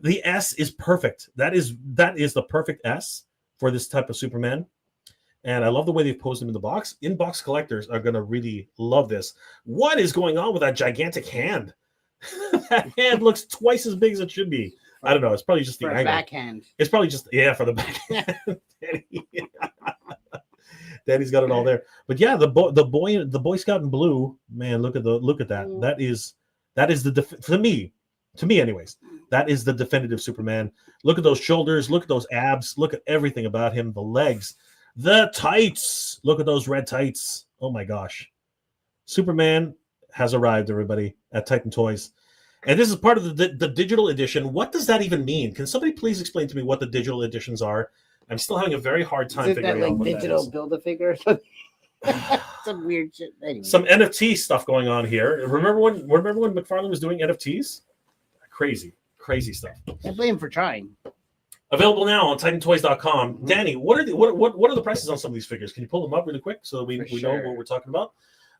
The S is perfect. That is the perfect S for this type of Superman. And I love the way they've posed him in the box. In-box collectors are going to really love this. What is going on with that gigantic hand? That hand looks twice as big as it should be. I don't know. It's probably just the angle. Backhand. It's probably just, for the backhand. Daddy's got it all there. But yeah, the Boy Scout in blue, man, look at that. That is for me, To me, anyways, that is the definitive Superman. Look at those shoulders. Look at those abs. Look at everything about him. The legs, the tights. Look at those red tights. Oh my gosh. Superman has arrived, everybody, at Titan Toyz. And this is part of the digital edition. What does that even mean? Can somebody please explain to me what the digital editions are? I'm still having a very hard time figuring out what digital that is. Build-A-Figure or something? Some weird shit. Anyway. Some NFT stuff going on here. Remember when McFarlane was doing NFTs? Crazy stuff. I blame him for trying. Available now on TitanToyz.com. Danny, what are the prices on some of these figures? Can you pull them up really quick so that we know what we're talking about?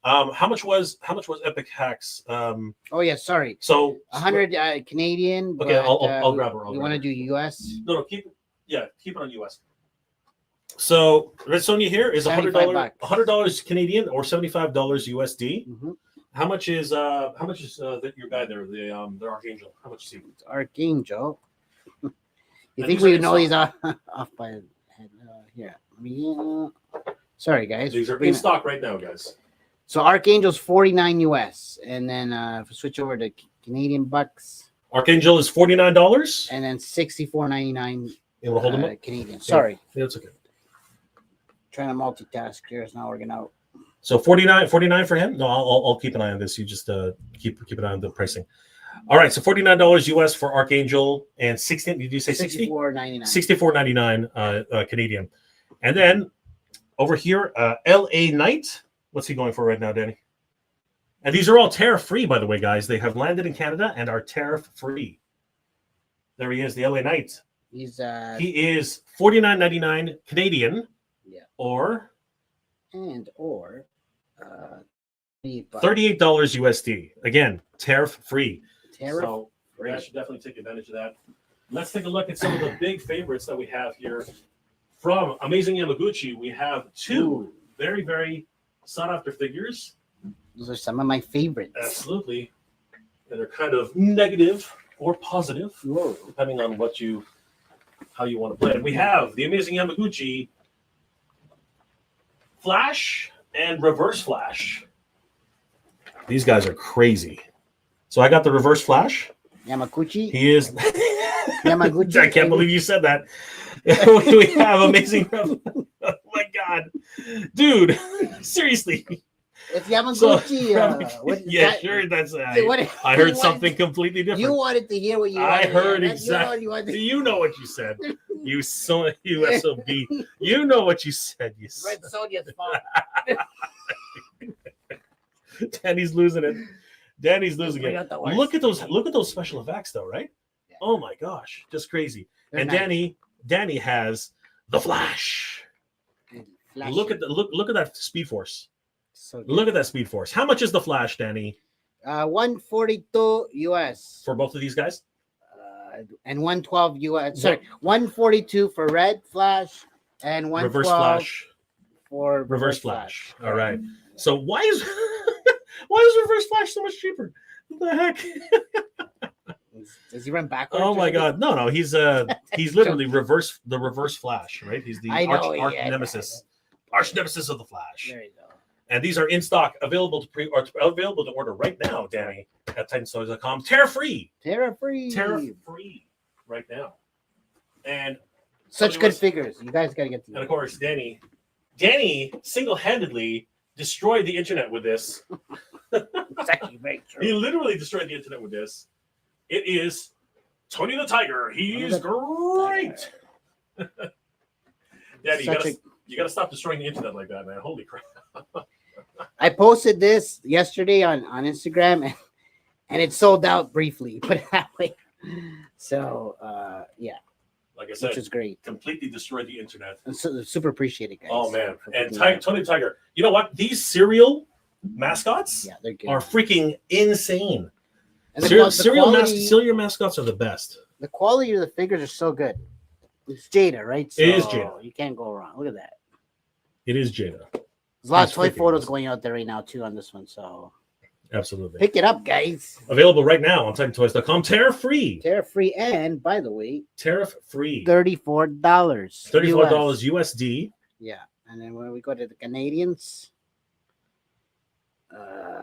How much was Epic Hacks? Oh yeah, sorry. So 100 Canadian. Okay, but, I'll grab her. You want to do US? No, keep it on US. So Red Sonja here is $100 Canadian or $75 USD. Mm-hmm. How much is your guy there, the Archangel? How much is he? Archangel. You think we know he's off by the head? Here. Sorry, guys. These are in stock right now, guys. So Archangel's 49 US, and then if we switch over to Canadian bucks, Archangel is $49, and then 64.99. You want to hold them up? Canadian. Sorry, yeah, that's okay. Trying to multitask here. It's not working out. So 49 for him. No, I'll keep an eye on this. You just keep an eye on the pricing. All right, so $49 US for Archangel and 60. Did you say 60? $64.99 Canadian, and then over here, LA Knight. What's he going for right now, Danny? And these are all tariff free, by the way, guys. They have landed in Canada and are tariff free. There he is, the LA Knight. He is $49.99 Canadian. Yeah. Or $38 USD. Again, tariff free. So you guys should definitely take advantage of that. Let's take a look at some of the big favorites that we have here. From Amazing Yamaguchi, we have two very, very sought-after figures. Those are some of my favorites. Absolutely. And they're kind of negative or positive, depending on how you want to play it. We have the Amazing Yamaguchi Flash and Reverse Flash. These guys are crazy. So I got the Reverse Flash. Yamaguchi? He is... Yamaguchi. I can't believe you said that. We have Amazing... Oh my God. Dude, seriously. It's Yamaguchi. Sure. That's I heard something completely different. You wanted to hear what you I wanted heard to hear. exactly. You know what you said. You SOB. You know what you said. Red Sonja's fault. Danny's losing it. Look at those special effects, though, right? Yeah. Oh my gosh, just crazy. They're and nice. Danny has the Flash. Look at that Speed Force. So look at that Speed Force. How much is the Flash, Danny? 142 US for both of these guys, and 112 US. Sorry, 142 for Red Flash and 112 Reverse Flash for Reverse Flash. All right. So why is Reverse Flash so much cheaper? What the heck? Does he run backwards? Oh my God! No. He's literally the Reverse Flash, right? He's the arch nemesis. Arch nemesis of the Flash. There you go. And these are in stock, available to order right now, Danny, at TitanToyz.com. Tariff free right now. And such good figures. You guys got to get these. And of course, Danny single-handedly destroyed the internet with this. He literally destroyed the internet with this. It is Tony the Tiger. He is great. Danny, you got to stop destroying the internet like that, man. Holy crap. I posted this yesterday on Instagram, and it sold out briefly, put it that way. So, yeah. Like I said, which is great. Completely destroyed the internet. And so, super appreciate it, guys. Oh, man. And Tony the Tiger. You know what? These cereal mascots are freaking insane. And cereal mascots are the best. The quality of the figures are so good. It's Jada, right? So it is Jada. You can't go wrong. Look at that. It is Jada. There's a lot of toy photos going out there right now, too, on this one. So absolutely. Pick it up, guys. Available right now on TitanToyz.com. Tariff free. Tariff free. And, by the way, tariff free. $34. $34 USD. Yeah. And then when we go to the Canadians,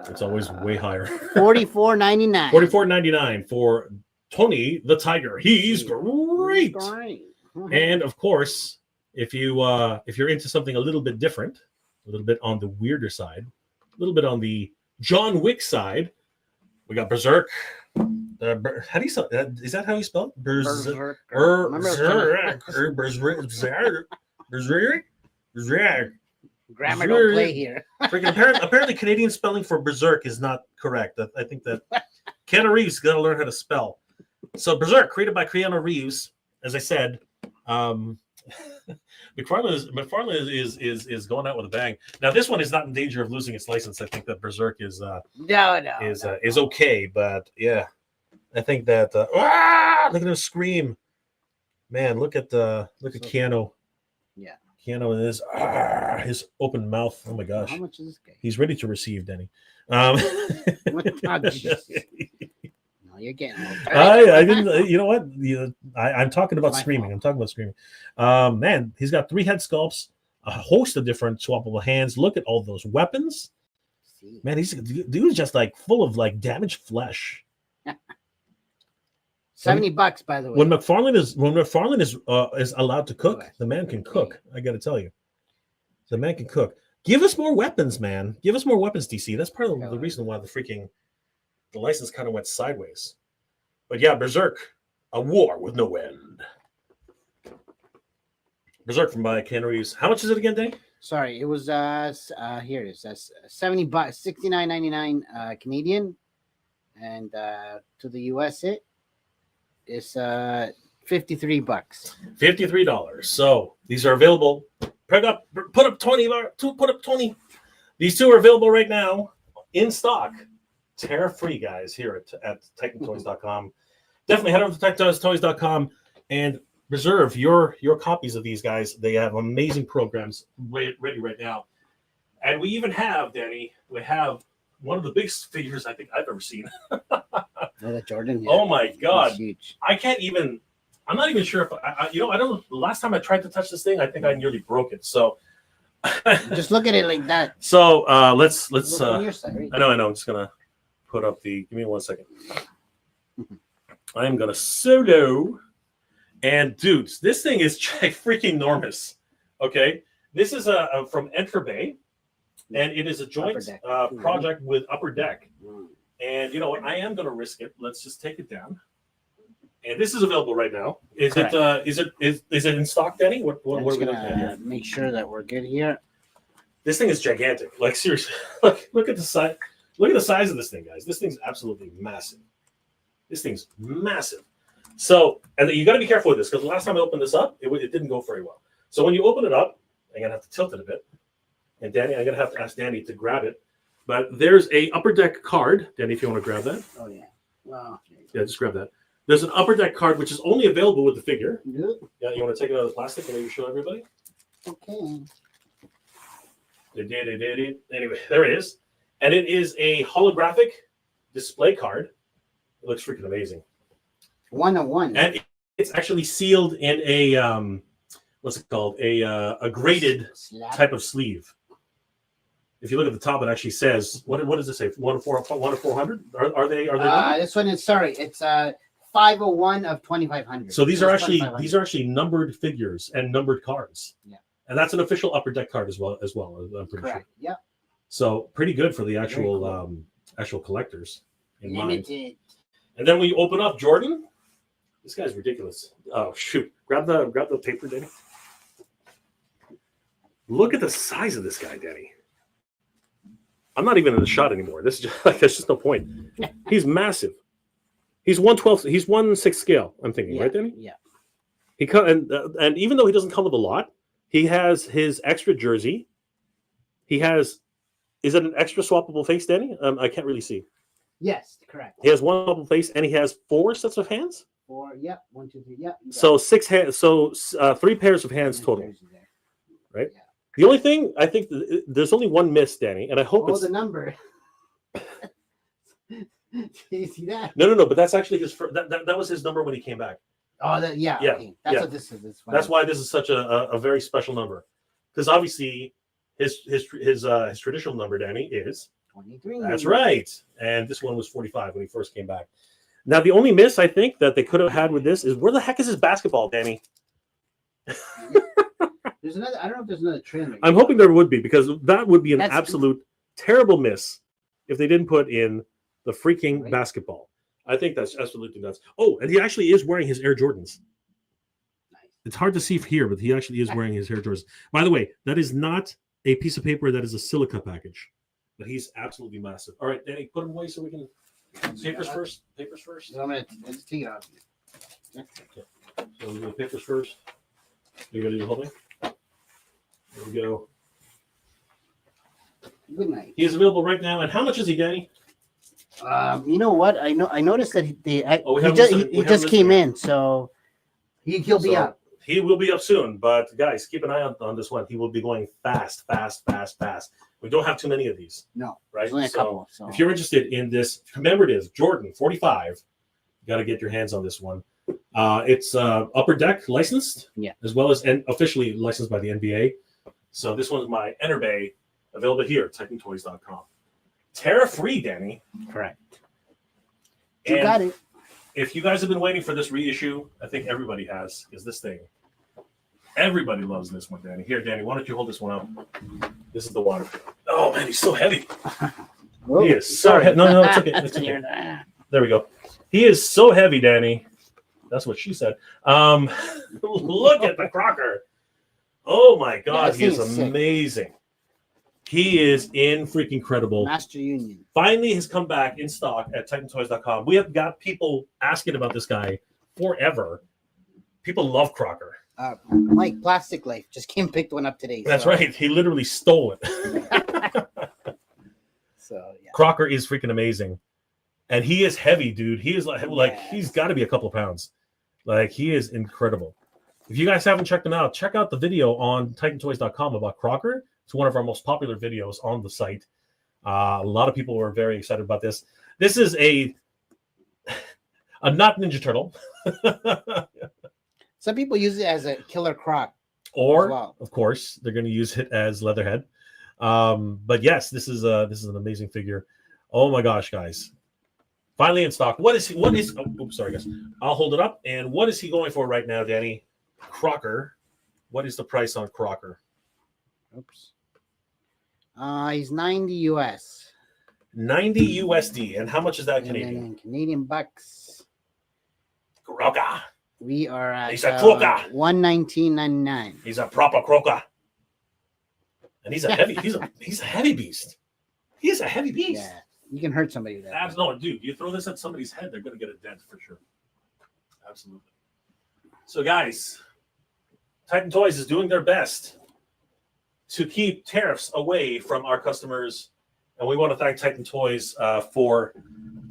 It's always way higher. $44.99. $44.99 for Tony the Tiger. He's great. And of course, if you're into something a little bit different, a little bit on the weirder side, a little bit on the John Wick side, we got Berserk. How do you spell? Is that how you spell it? Berserk. Grammar don't play here. Freaking apparently Canadian spelling for Berserk is not correct. I think that Keanu Reeves got to learn how to spell. So Berserk, created by Keanu Reeves, as I said, McFarlane is going out with a bang. Now this one is not in danger of losing its license. I think that Berserk is okay, but yeah, I think that look at him scream, man! Look at Keanu. Yeah, Keanu and his open mouth. Oh my gosh! How much is this guy? He's ready to receive, Denny. No, you're getting. I didn't. You know what? I'm talking about screaming. I'm talking about screaming. Man, he's got 3 head sculpts, a host of different swappable hands. Look at all those weapons. Man, dude's just like full of like damaged flesh. $70, by the way. When McFarlane is allowed to cook, the man can cook. I got to tell you, the man can cook. Give us more weapons, man. Give us more weapons, DC. That's part of the reason why the license kind of went sideways. But yeah, Berserk, a war with no end. Berserk from by Keanu Reeves. How much is it again, Danny? Sorry, it was here it is. That's $70, $69.99 Canadian, and to the US it's $53. $53. So these are available. Put up 20. Put up 20. These 2 are available right now in stock. Tariff free, guys, here at TitanToyz.com. Definitely head over to TitanToyz.com and reserve your copies of these guys. They have amazing programs ready right now. And we even have, Danny, one of the biggest figures I think I've ever seen. That Jordan. Yeah. Oh my God. Huge. I'm not even sure if I don't know. The last time I tried to touch this thing, I think I nearly broke it. So just look at it like that. So let's on your side, right? I know. I'm just gonna put up give me 1 second. I'm gonna solo. And dudes, this thing is freaking enormous. Okay. This is from Entrabay, and it is a joint project with Upper Deck. And you know what? I am gonna risk it. Let's just take it down. And this is available right now. Is it in stock, Denny? What are we looking at here? Make sure that we're good here. This thing is gigantic. Like seriously, look at the size. Look at the size of this thing, guys. This thing's absolutely massive. This thing's massive. So, and you got to be careful with this because the last time I opened this up, it didn't go very well. So when you open it up, I'm gonna have to tilt it a bit. And Danny, I'm gonna have to ask Danny to grab it. But there's a Upper Deck card, Danny, if you want to grab that. Oh yeah. Wow. Yeah, just grab that. There's an Upper Deck card which is only available with the figure. Yeah, you want to take it out of the plastic and maybe show everybody? Okay. Anyway, there it is. And it is a holographic display card. It looks freaking amazing. 101. And it's actually sealed in a what's it called? A graded type of sleeve. If you look at the top, it actually says what does it say? 1 of 400? Are they? This one is it's 501 of 2500. So these are actually numbered figures and numbered cards. Yeah. And that's an official Upper Deck card as well. I'm pretty sure. Yeah. So pretty good for the actual actual collectors in Limited. mind. And then when you open up Jordan, this guy's ridiculous. Oh shoot! Grab the paper, Danny. Look at the size of this guy, Danny. I'm not even in the shot anymore. This is just there's just no point. He's massive. He's 1/12. He's 1/6 scale. I'm thinking, right, Danny? Yeah. And even though he doesn't come with a lot, he has his extra jersey. He has. Is it an extra swappable face, Danny? I can't really see. Yes, correct. He has one swappable face, and he has 4 sets of hands. 4. Yep. 1, 2, 3. Yep. So 6 hands. So 3 pairs of hands total. Right. Yeah. The only thing I think there's only one miss, Danny, and I hope it's the number. Do you see that? No. But that's actually his. That was his number when he came back. Oh, yeah. Okay. That's what this is. That's why this is such a very special number, because obviously his traditional number, Danny, is 23. That's right. And this one was 45 when he first came back. Now, the only miss I think that they could have had with this is where the heck is his basketball, Danny? There's another. I don't know if there's another trim. I'm hoping there would be, because that would be an That's- absolute terrible miss if they didn't put in the freaking basketball. I think that's absolutely nuts. Oh, and he actually is wearing his Air Jordans. Nice. It's hard to see here, but he actually is wearing his Air Jordans. By the way, that is not a piece of paper. That is a silica package. But he's absolutely massive. All right, Danny, put him away so we can... Papers first. Papers first. So I'm gonna let's take it off. So we'll do the papers first. You gonna do the whole thing? There we go. Good night. He is available right now. And how much is he, Danny? You know what? I noticed that he We just came in, so he'll be up. He will be up soon, but guys, keep an eye out on this one. He will be going fast. We don't have too many of these. No, right? there's only a couple. So if you're interested in this commemorative Jordan 45, you got to get your hands on this one. It's Upper Deck licensed, as well as officially licensed by the NBA. So this one's my Enter Bay, available here at TitanToyz.com. Tariff Free, Danny. Correct. And you got it. if you guys have been waiting for this reissue, I think everybody has, because this thing, everybody loves this one, Danny. Here, Danny, why don't you hold this one up? This is the water. Oh, man, he's so heavy. Whoa, he is so heavy. No, it's okay. It's okay. There we go. He is so heavy, Danny. That's what she said. Look at the Crocker. Oh, my God. He is amazing. He is freaking incredible. Master Union. Finally has come back in stock at TitanToyz.com. We have got people asking about this guy forever. People love Crocker. Mike, Plastic Life just came picked one up today. That's right. He literally stole it. So yeah. Crocker is freaking amazing. And he is heavy, dude. He is like he's got to be a couple of pounds. Like, he is incredible. If you guys haven't checked him out, check out the video on TitanToyz.com about Crocker. It's one of our most popular videos on the site. A lot of people were very excited about this. This is a not Ninja Turtle. Some people use it as a killer croc. Or, of course, they're going to use it as Leatherhead. But yes, this is an amazing figure. Oh my gosh, guys! Finally in stock. What is? Oh, oops, sorry, guys. I'll hold it up. And what is he going for right now, Danny? Crocker. What is the price on Crocker? Oops. He's 90 US. 90 USD. And how much is that Canadian? Canadian bucks. Crocker. We are at He's a crocker. $119.99. He's a proper crocker. And he's a heavy, he's a heavy beast. He is a heavy beast. Yeah. You can hurt somebody with that. Absolutely, dude. You throw this at somebody's head, they're gonna get a dent for sure. Absolutely. So guys, Titan Toyz is doing their best to keep tariffs away from our customers. And we want to thank Titan Toyz for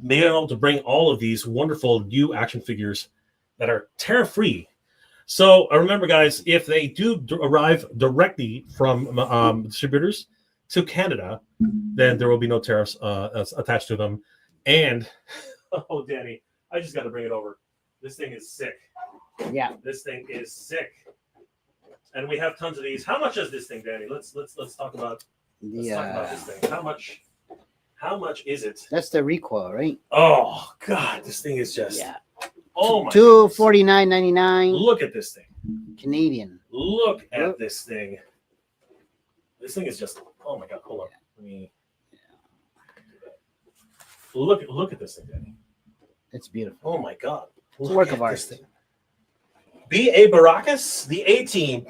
being able to bring all of these wonderful new action figures that are tariff-free. So remember, guys, if they do arrive directly from distributors to Canada, then there will be no tariffs attached to them. And, oh, Danny, I just got to bring it over. This thing is sick. Yeah. This thing is sick. And we have tons of these. How much is this thing, Danny? Let's talk about this thing. How much is it? That's the recoil, right? Oh God, this thing is just oh my $249.99. Look at this thing. Canadian. Look at this thing. This thing is just oh my God, hold on. Let me look at this thing, Danny. It's beautiful. Oh my God. It's a work of art. B.A. Baracus, the A-Team. You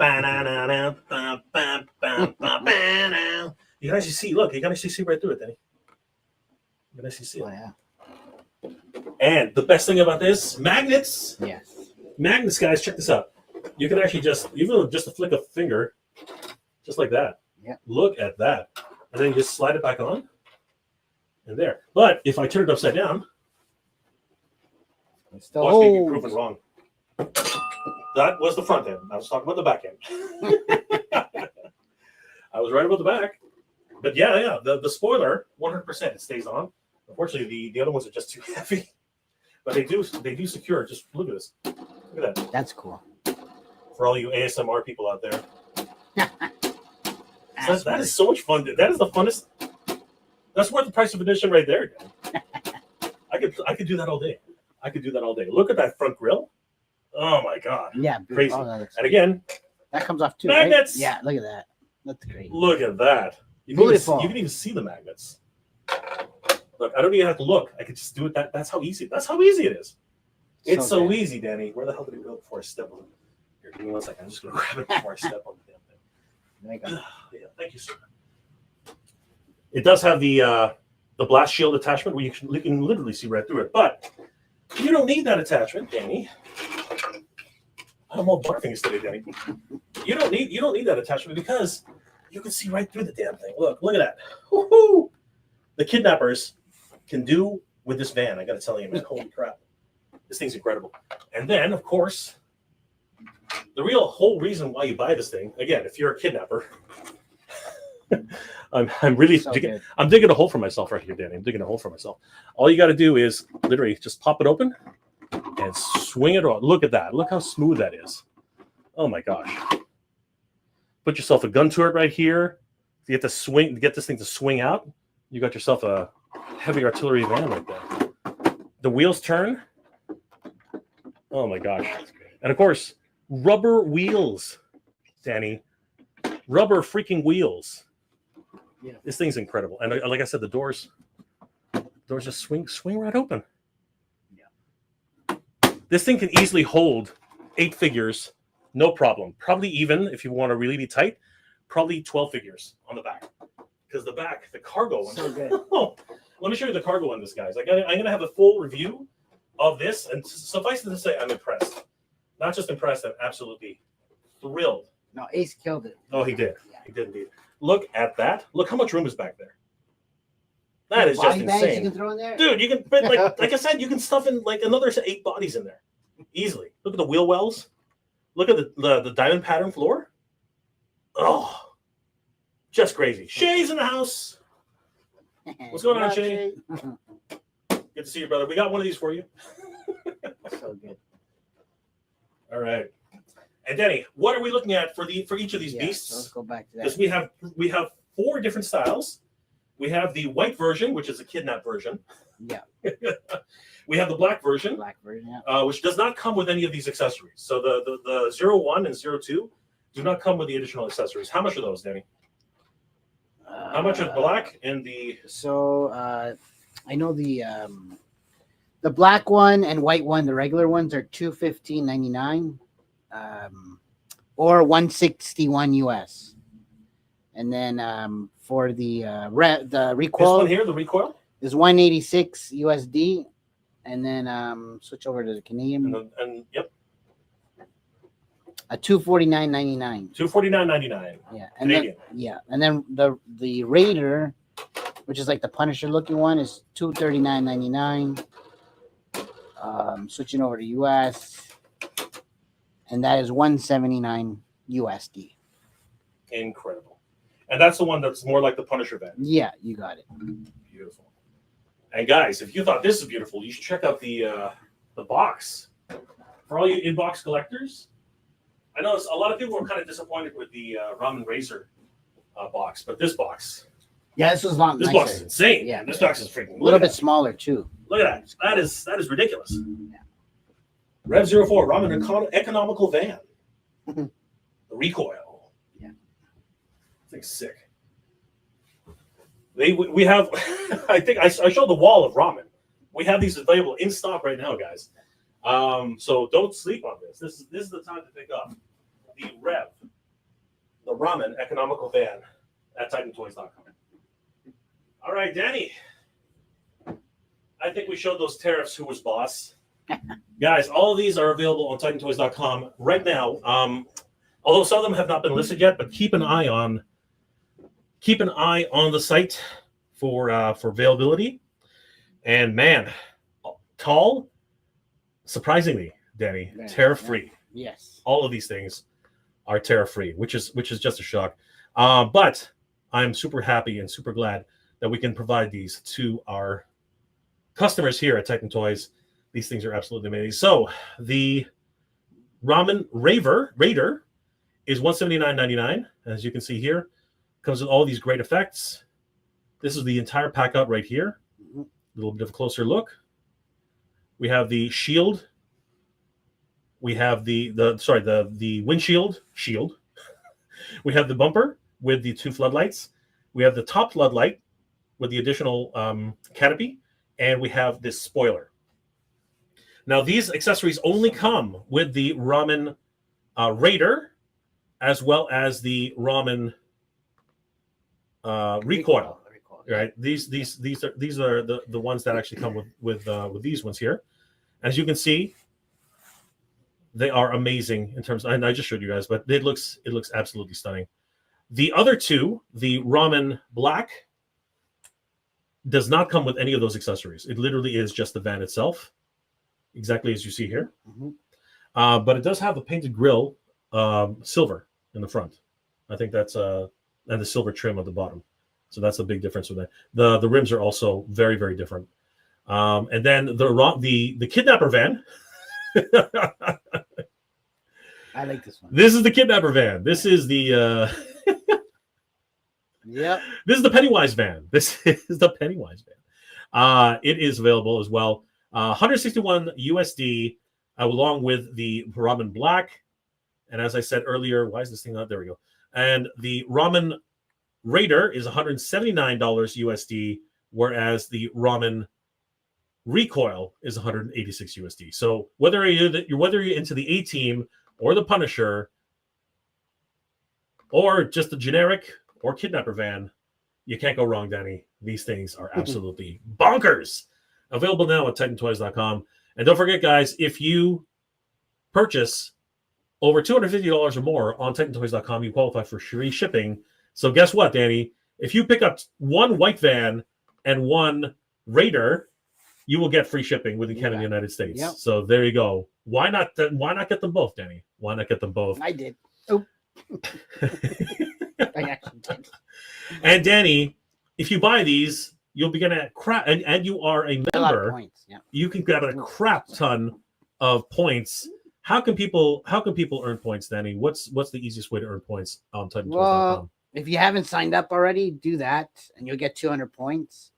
can actually see, look, you can actually see right through it, Danny. You can actually see it. Oh, yeah. And the best thing about this, magnets. Yes. Magnets, guys, check this out. You can actually even with just a flick of a finger, just like that. Yeah. Look at that. And then you just slide it back on. And there. But if I turn it upside down, it's still watch me be proven wrong. That was the front end. I was talking about the back end. I was right about the back. But yeah. The spoiler, 100%, it stays on. Unfortunately, the other ones are just too heavy. But they do secure. Just look at this. Look at that. That's cool. For all you ASMR people out there. That is so much fun. That is the funnest. That's worth the price of admission right there. I could do that all day. I could do that all day. Look at that front grille. Oh my god. Yeah, crazy. Oh, and again, that comes off too. Magnets. Right? Yeah, look at that. That's great. Look at that. You can even see the magnets. Look, I don't even have to look. I could just do it. That's how easy. That's how easy it is. It's so easy, Danny. Where the hell did it go before I step on it? Here, give me 1 second. I'm just gonna grab it before I step on the damn thing. There you go. Yeah, thank you, sir. It does have the blast shield attachment where you can literally see right through it, but you don't need that attachment, Danny. I'm all barfing today, Danny. You don't need that attachment because you can see right through the damn thing. Look at that. Woo-hoo! The kidnappers can do with this van. I got to tell you, man. Holy crap, this thing's incredible. And then, of course, the whole reason why you buy this thing, again, if you're a kidnapper, I'm really I'm digging a hole for myself right here, Danny. I'm digging a hole for myself. All you got to do is literally just pop it open and swing it around. Look at that. Look how smooth that is. Oh my gosh. Put yourself a gun turret right here. You get this thing to swing out. You got yourself a heavy artillery van right there. The wheels turn. Oh my gosh. And of course, rubber wheels, Danny. Rubber freaking wheels. Yeah. This thing's incredible. And like I said, the doors just swing right open. Yeah. This thing can easily hold 8 figures, no problem. Probably even, if you want to really be tight, probably 12 figures on the back. Because the back, the cargo one. So good. Let me show you the cargo on this, guys. I'm going to have a full review of this. And suffice it to say, I'm impressed. Not just impressed, I'm absolutely thrilled. No, Ace killed it. Oh, he did. Yeah. He did indeed. Look at that. Look how much room is back there. That is just insane. You can throw in there? Dude, you can, but like I said, you can stuff in like another 8 bodies in there. Easily. Look at the wheel wells. Look at the diamond pattern floor. Oh, just crazy. Shay's in the house. What's going on, Shay? Good to see you, brother. We got one of these for you. So good. All right. And Danny, what are we looking at for each of these beasts? So let's go back to that. Because we have 4 different styles. We have the white version, which is a kidnap version. Yeah. We have the black version. Which does not come with any of these accessories. So the 01 and 02 do not come with the additional accessories. How much are those, Danny? How much is black and the? So I know the black one and white one, the regular ones are $215.99, or $161 US. And then for the recoil, this one here, the recoil, is $186 USD. And then switch over to the Canadian. And yep. $249.99. $249.99. Yeah. And then the Raider, which is like the Punisher looking one, is $239.99. Switching over to US, and that is $179 USD. Incredible. And that's the one that's more like the Punisher van. Yeah, you got it. Beautiful. And guys, if you thought this is beautiful, you should check out the box. For all you inbox collectors, I know a lot of people were kind of disappointed with the Ramen Razor box, but this box. Yeah, this was long. This box is insane. Yeah, this box is freaking. A little bit smaller too. Look at that. That is ridiculous. Yeah. Rev 04 Ramen economical van. The recoil. Yeah. I think sick. We have. I think I showed the wall of ramen. We have these available in stock right now, guys. So don't sleep on this. This is the time to pick up the Rev, the Ramen economical van at TitanToyz.com. All right, Danny. I think we showed those tariffs who was boss. Guys, all of these are available on TitanToyz.com right now. Although some of them have not been listed yet, but keep an eye on the site for availability. And man, tall, surprisingly, Danny, tariff free. Yes, all of these things are tariff free, which is just a shock. But I'm super happy and super glad that we can provide these to our customers here at Titan Toyz. These things are absolutely amazing. So the Ramen Raider is $179.99. As you can see here, comes with all these great effects. This is the entire pack out right here. Mhm. A little bit of a closer look. We have the shield. We have the windshield shield. We have the bumper with the 2 floodlights. We have the top floodlight with the additional canopy, and we have this spoiler. Now, these accessories only come with the Ramen Raider, as well as the Ramen recoil. Right? These are the ones that actually come with these ones here. As you can see, they are amazing in terms. And I just showed you guys, but it looks absolutely stunning. The other two, the Ramen Black, does not come with any of those accessories. It literally is just the van itself, exactly as you see here. Mm-hmm. But it does have the painted grille, silver in the front. I think that's and the silver trim at the bottom. So that's a big difference with that. The rims are also very, very different. And then the kidnapper van. I like this one. This is the kidnapper van. This is the Yep. This is the Pennywise van. This is the Pennywise van. It is available as well. 161 USD, along with the Ramen Black. And as I said earlier, why is this thing out? There we go. And the Ramen Raider is $179 USD, whereas the Ramen Recoil is 186 USD. So whether you're into the A-Team or the Punisher, or just the generic or kidnapper van, you can't go wrong, Danny. These things are absolutely bonkers. Available now at TitanToyz.com. And don't forget, guys, if you purchase over $250 or more on TitanToyz.com, you qualify for free shipping. So guess what, Danny? If you pick up one white van and one Raider, you will get free shipping within Canada and the United States. Yep. So there you go. Why not get them both, Danny? Why not get them both? I did. Oh. I actually did. And Danny, if you buy these, you'll be getting a crap, and you are a member. A lot of points. Yeah. You can grab a crap ton of points. How can people earn points, Danny? What's the easiest way to earn points on TitanToys.com? Well, if you haven't signed up already, do that, and you'll get 200 points.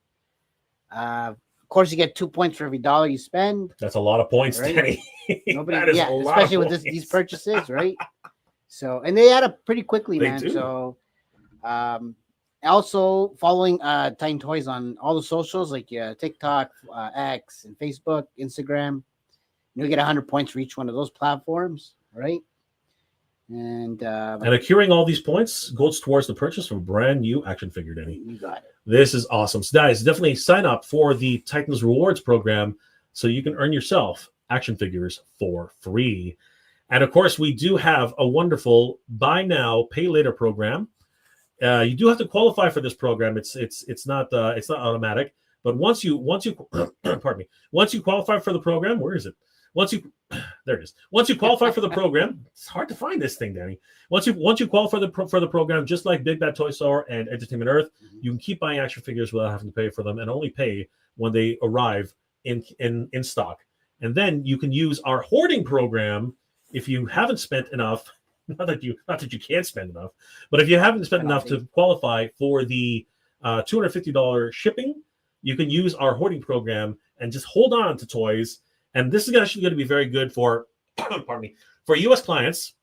Of course, you get 2 points for every $1 you spend. That's a lot of points, Right? Danny. Nobody, That is yeah, a lot especially of with points. these purchases, right? So, and they add up pretty quickly, They man. do. So, also following Titan Toyz on all the socials like TikTok, X, and Facebook, Instagram. You'll get 100 points for each one of those platforms, right? And accruing all these points goes towards the purchase of a brand new action figure, Danny. you got it. This is awesome. So guys, definitely sign up for the Titans Rewards program so you can earn yourself action figures for free. And of course, we do have a wonderful buy now, pay later program. You do have to qualify for this program. It's not automatic. But once you pardon me, once you qualify for the program, where is it? There it is. Once you qualify for the program, it's hard to find this thing, Danny. Once you qualify for the program, just like Big Bad Toy Store and Entertainment Earth, you can keep buying action figures without having to pay for them, and only pay when they arrive in stock. And then you can use our hoarding program if you haven't spent enough. Not that you can't spend enough, but if you haven't spent enough to qualify for the $250 shipping, you can use our hoarding program and just hold on to toys. And this is actually going to be very good for, pardon me, for U.S. clients.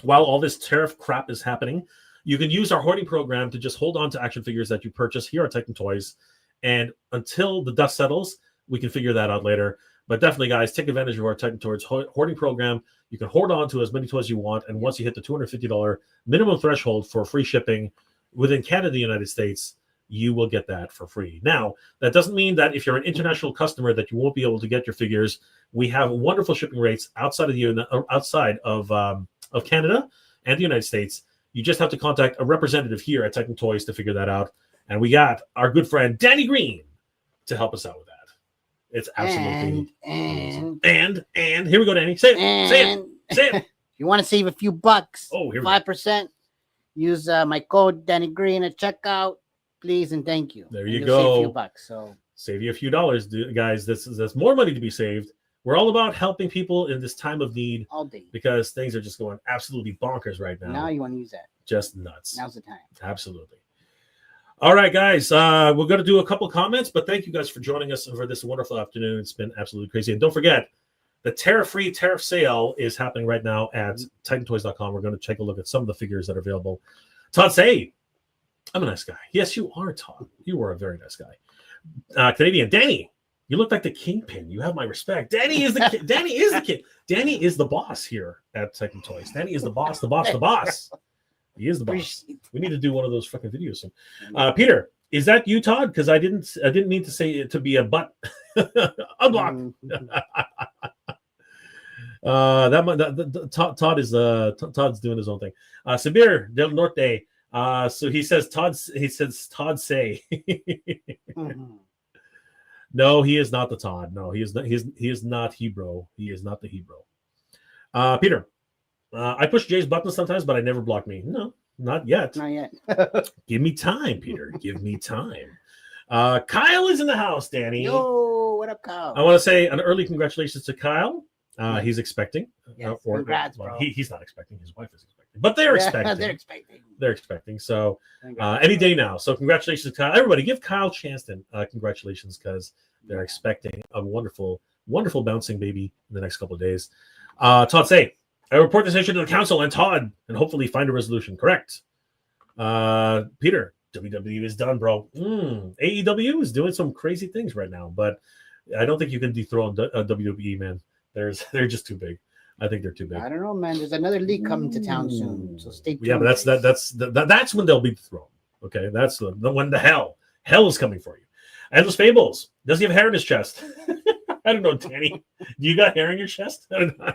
While all this tariff crap is happening, you can use our hoarding program to just hold on to action figures that you purchase here at Titan Toyz. And until the dust settles, we can figure that out later. But definitely, guys, take advantage of our Titan Toyz hoarding program. You can hoard on to as many toys you want. And once you hit the $250 minimum threshold for free shipping within Canada and the United States, you will get that for free. Now, that doesn't mean that if you're an international customer that you won't be able to get your figures. We have wonderful shipping rates outside of Canada and the United States. You just have to contact a representative here at Titan Toyz to figure that out. And we got our good friend Danny Green to help us out with that. It's absolutely and here we go, Danny. Say it. If you want to save a few bucks, Oh, here we go. 5%, use my code Danny Green at checkout, please and thank you. There you You'll go. save a few bucks. So Save you a few dollars, guys. There's more money to be saved. We're all about helping people in this time of need all day. because things are just going absolutely bonkers right now. Now you want to use that. Just nuts. Now's the time. Absolutely. All right, guys. We're going to do a couple comments, but thank you guys for joining us for this wonderful afternoon. It's been absolutely crazy. And don't forget, the Tariff Free Tariff Sale is happening right now at TitanToyz.com. We're going to take a look at some of the figures that are available. Todd, say, I'm a nice guy. Yes, you are, Todd. You are a very nice guy. Canadian, Danny, you look like the kingpin. You have my respect. Danny is the king. Danny is the king. Danny is the boss here at Titan Toyz. Danny is the boss, the boss, the boss. He is the boss. We need to do one of those fucking videos soon. Peter, is that you, Todd? Because I didn't mean to say it to be a butt. Unblock. Todd's doing his own thing. Sabir Del Norte. So he says Todd say. No, he is not the Todd. No, he is not. He is not Hebrew. He is not the Hebrew. Peter, I push Jay's buttons sometimes, but I never block me. No, not yet. Not yet. Give me time, Peter. Give me time. Kyle is in the house, Danny. Yo, what up, Kyle? I want to say an early congratulations to Kyle. He's expecting. Yes, congrats, bro. He's not expecting. His wife is expecting. But they're expecting. They're expecting. So any day now. So congratulations, Kyle. Everybody, give Kyle Chanston congratulations because they're expecting a wonderful, wonderful bouncing baby in the next couple of days. Todd say, I report this issue to the council and Todd and hopefully find a resolution. Correct. Peter, WWE is done, bro. AEW is doing some crazy things right now, but I don't think you can dethrone WWE, man. They're just too big. I think they're too big. I don't know, man. There's another league coming to town soon, so stay tuned. Yeah, but that's when they'll be thrown. Okay, that's when the hell is coming for you. Endless Fables. Does he have hair in his chest? I don't know, Danny. Do you got hair in your chest? I don't know.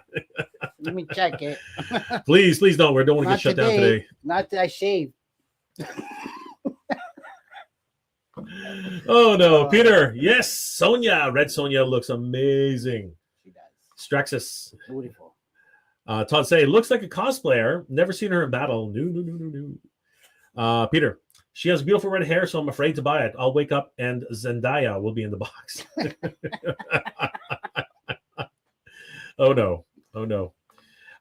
Let me check it. Please don't. We don't want to get shut down today. Not that I shave. Oh no, Peter. Yes, Sonia. Red Sonia looks amazing. She does. Straxus. Beautiful. Todd say, looks like a cosplayer. Never seen her in battle. No. Peter, she has beautiful red hair, so I'm afraid to buy it. I'll wake up and Zendaya will be in the box. Oh no.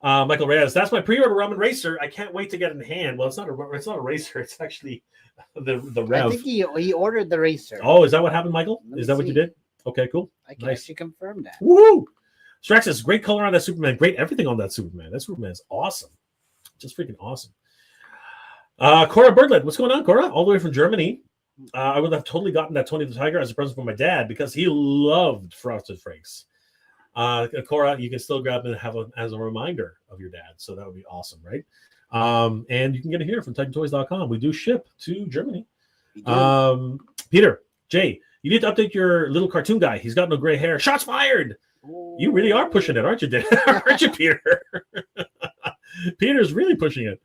Michael Reyes, that's my pre-order Ramen Racer. I can't wait to get it in hand. Well, it's not a racer. It's actually the Rev. I think he ordered the racer. Oh, is that what happened, Michael? Is that what you did? Okay, cool. I can actually confirm that. Woohoo! Straxus, great color on that Superman. Great everything on that Superman. That Superman is awesome. Just freaking awesome. Cora Birdlet, what's going on, Cora? All the way from Germany. I would have totally gotten that Tony the Tiger as a present for my dad because he loved Frosted Flakes. Cora, you can still grab it and have it as a reminder of your dad. So that would be awesome, right? And you can get it here from TitanToyz.com. We do ship to Germany. Peter, Jay, you need to update your little cartoon guy. He's got no gray hair. Shots fired. Ooh. You really are pushing it, aren't you, aren't you, Peter? Peter's really pushing it.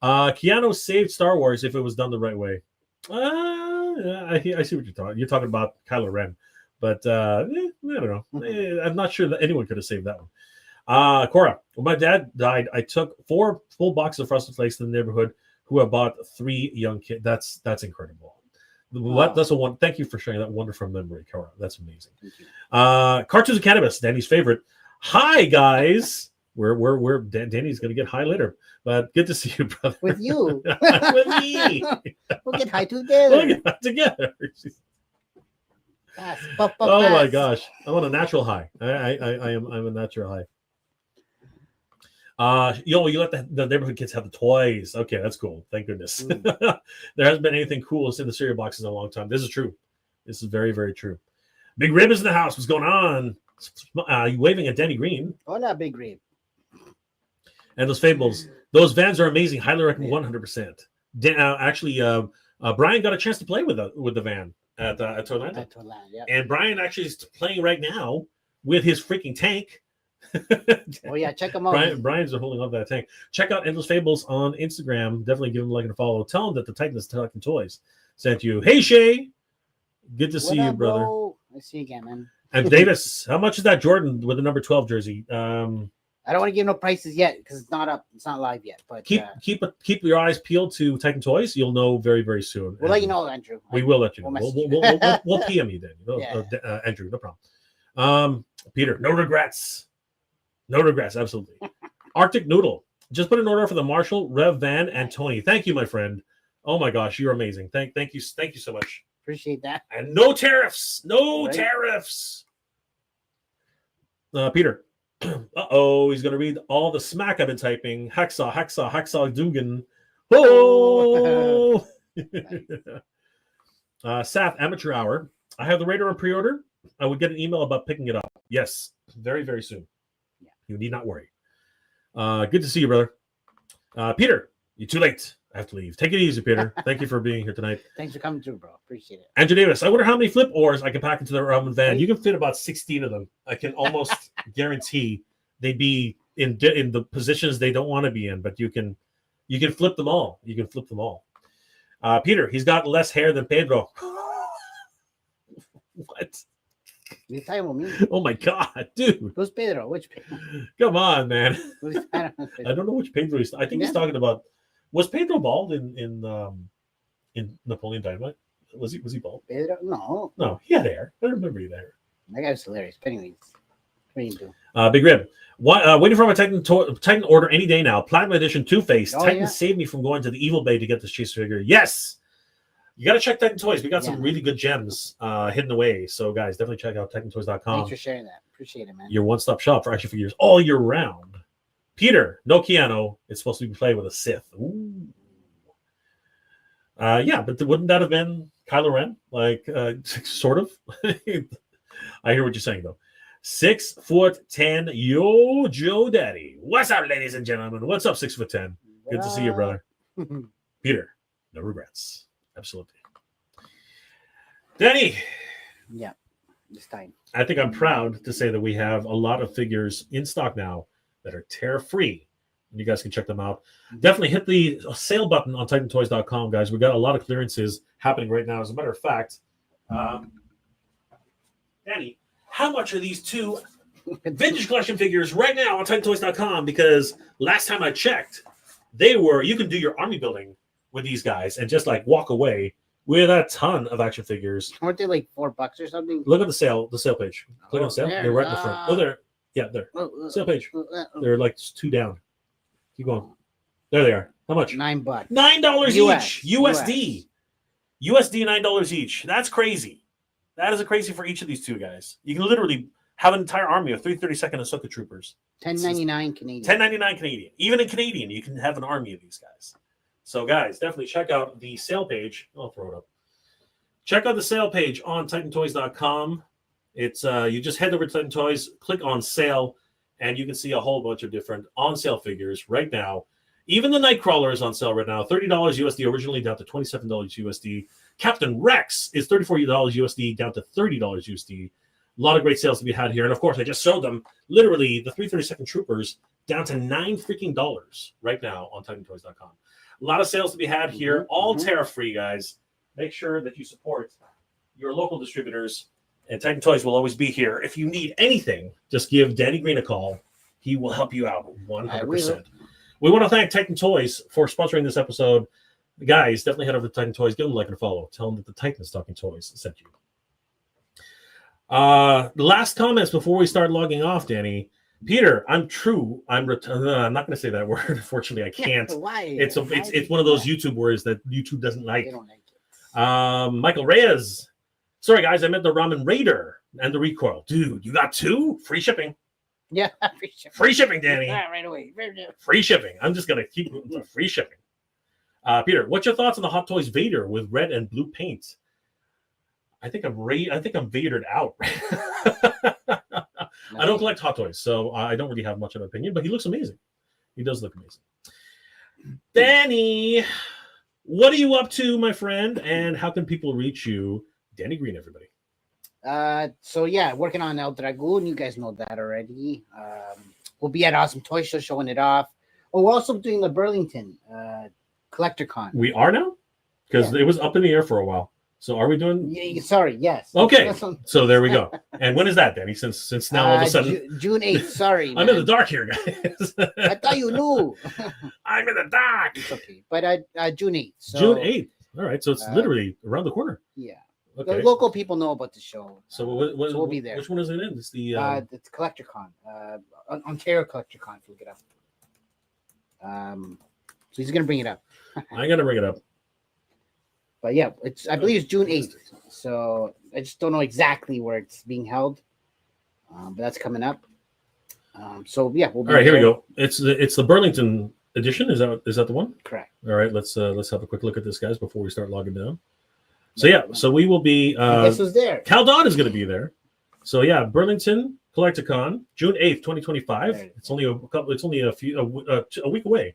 Keanu saved Star Wars if it was done the right way. I see what you're talking. You're talking about Kylo Ren, but I don't know. I'm not sure that anyone could have saved that one. Cora, when my dad died, I took 4 full boxes of Frosted Flakes to the neighborhood who have bought 3 young kids. That's incredible. Wow. That's a one. Thank you for sharing that wonderful memory, Cora. That's amazing. Cartoons of Cannabis, Danny's favorite. Hi guys. We're Danny's gonna get high later, but good to see you, brother. With you. With me. We'll get high together. We'll get high together. Oh my gosh. I'm on a natural high. I'm a natural high. You let the neighborhood kids have the toys. Okay, that's cool. Thank goodness. There hasn't been anything cool in the cereal boxes in a long time. This is true. This is very, very true. Big Rib is in the house. What's going on? You waving at Danny Green. Hola, Big Rib. And those Fables. Those vans are amazing. Highly recommend 100%. Actually, Brian got a chance to play with the van at Toyland. Yeah. And Brian actually is playing right now with his freaking tank. Oh yeah, check them out. Brian's holding on to that tank. Check out Endless Fables on Instagram. Definitely give him a like and a follow. Tell him that the Titan Toyz sent you. Hey Shay, good to see you, brother. Bro? I see you again, man. And Davis, how much is that Jordan with the number 12 jersey? I don't want to give no prices yet because it's not up. It's not live yet. But keep your eyes peeled to Titan Toyz. You'll know very, very soon. We'll let you know, Andrew. We will let you know. We'll PM you then. Andrew, no problem. Peter, no regrets. No regrets, absolutely. Arctic Noodle. Just put an order for the Marshall, Rev Van, and Tony. Thank you, my friend. Oh my gosh, you're amazing. Thank you so much. Appreciate that. And no tariffs. No Right. tariffs. Peter. Uh-oh, he's gonna read all the smack I've been typing. Hacksaw Dugan. Oh. Saf, amateur hour. I have the radar on pre-order. I would get an email about picking it up. Yes, very, very soon. Yeah. You need not worry. Good to see you, brother. Peter, you're too late. I have to leave. Take it easy, Peter. Thank you for being here tonight. Thanks for coming through, bro. Appreciate it. Andrew Davis, I wonder how many flip ores I can pack into the Ramen van. You can fit about 16 of them. I can almost guarantee they'd be in the positions they don't want to be in, but you can flip them all. You can flip them all. Peter, he's got less hair than Pedro. What? You're talking about me? Oh my God, dude. Who's Pedro? Which Pedro? Come on, man. I I don't know which Pedro he's. I think he's talking about. Was Pedro bald in Napoleon Dynamite? Was he bald? Pedro? No, he had hair. I remember he had hair. That guy's hilarious. But anyways, what do you do? Big Rib. Waiting for my Titan order any day now. Platinum Edition Two-Face. Titan saved me from going to the Evil Bay to get this chase figure. Yes! You got to check Titan Toyz. We got some really good gems hidden away. So, guys, definitely check out TitanToys.com. Thanks for sharing that. Appreciate it, man. Your one-stop shop for action figures all year round. Peter, no Keanu. It's supposed to be played with a Sith. Ooh. Yeah, but wouldn't that have been Kylo Ren? Like, sort of. I hear what you're saying, though. 6'10", yo, Joe Daddy. What's up, ladies and gentlemen? What's up, 6'10"? Good to see you, brother. Peter, no regrets. Absolutely. Danny. Yeah, this time. I think I'm proud to say that we have a lot of figures in stock now that are tariff-free. And you guys can check them out. Definitely hit the sale button on TitanToys.com, guys. We've got a lot of clearances happening right now. As a matter of fact, Danny, how much are these two vintage collection figures right now on TitanToys.com? Because last time I checked, you can do your army building with these guys and just like walk away with a ton of action figures. Weren't they like $4 or something? Look at the sale page. Click on sale. They're right in the front. Oh, there. Yeah, there. Sale page. They're like 2 down. Keep going. There they are. How much? $9. $9 each. USD. USD $9 each. That's crazy. That is a crazy for each of these two guys. You can literally have an entire army of 332nd Ahsoka troopers. $10.99 Canadian. $10.99 Canadian. Even in Canadian, you can have an army of these guys. So, guys, definitely check out the sale page. I'll throw it up. Check out the sale page on TitanToys.com. It's you just head over to Titan Toys, click on sale, and you can see a whole bunch of different on-sale figures right now. Even the Nightcrawler is on sale right now. $30 USD originally, down to $27 USD. Captain Rex is $34 USD, down to $30 USD. A lot of great sales to be had here. And, of course, I just showed them, literally, the 332nd Troopers down to $9 freaking right now on TitanToys.com. A lot of sales to be had here, all tariff-free, guys. Make sure that you support your local distributors, and Titan Toys will always be here. If you need anything, just give Danny Green a call. He will help you out 100%. We want to thank Titan Toys for sponsoring this episode. Guys, definitely head over to Titan Toys. Give them a like and a follow. Tell them that the Titan's Talking Toys sent you. The last comments before we start logging off, Danny. Peter, I'm not going to say that word. Unfortunately, I can't. Why? It's one of those YouTube words that YouTube doesn't like. They don't like it. Michael Reyes. Sorry, guys, I meant the Ramen Raider and the Recoil. Dude, you got 2? Free shipping. Yeah, free shipping, Danny. Right away. Free shipping. I'm just going to keep free shipping. Peter, what's your thoughts on the Hot Toys Vader with red and blue paint? I think I'm Vadered out. I don't collect Hot Toys, so I don't really have much of an opinion, but he looks amazing. He does look amazing. Danny, what are you up to, my friend? And how can people reach you? Danny Green, everybody. So yeah, working on El Dragoon. You guys know that already. We'll be at Awesome Toy Show showing it off. Oh, we're also doing the Burlington Collector Con. We are now? Because it was up in the air for a while. So are we doing? Yeah, sorry, yes. Okay, so there we go. And when is that, Danny? Since now all of a sudden June 8th. Sorry, I'm in the dark here, guys. I thought you knew. I'm in the dark. It's okay, but June 8th. So, June 8th. All right, so it's literally around the corner. Yeah. Okay. The local people know about the show. So, so we'll be there. Which one is it in? It's the it's Collector Con. Ontario Collector Con. If you look it up. So he's gonna bring it up. I'm gonna bring it up. But yeah, I believe it's June 8th. So I just don't know exactly where it's being held. But that's coming up. So yeah, we'll be all right. Here we there. go. It's the Burlington edition. Is that the one? Correct. All right. Let's have a quick look at this, guys, before we start logging down. So yeah, so we will be. Guess who's there? Cal Dodd is going to be there. So yeah, Burlington Collecticon, June 8th, 2025. It's only a week away,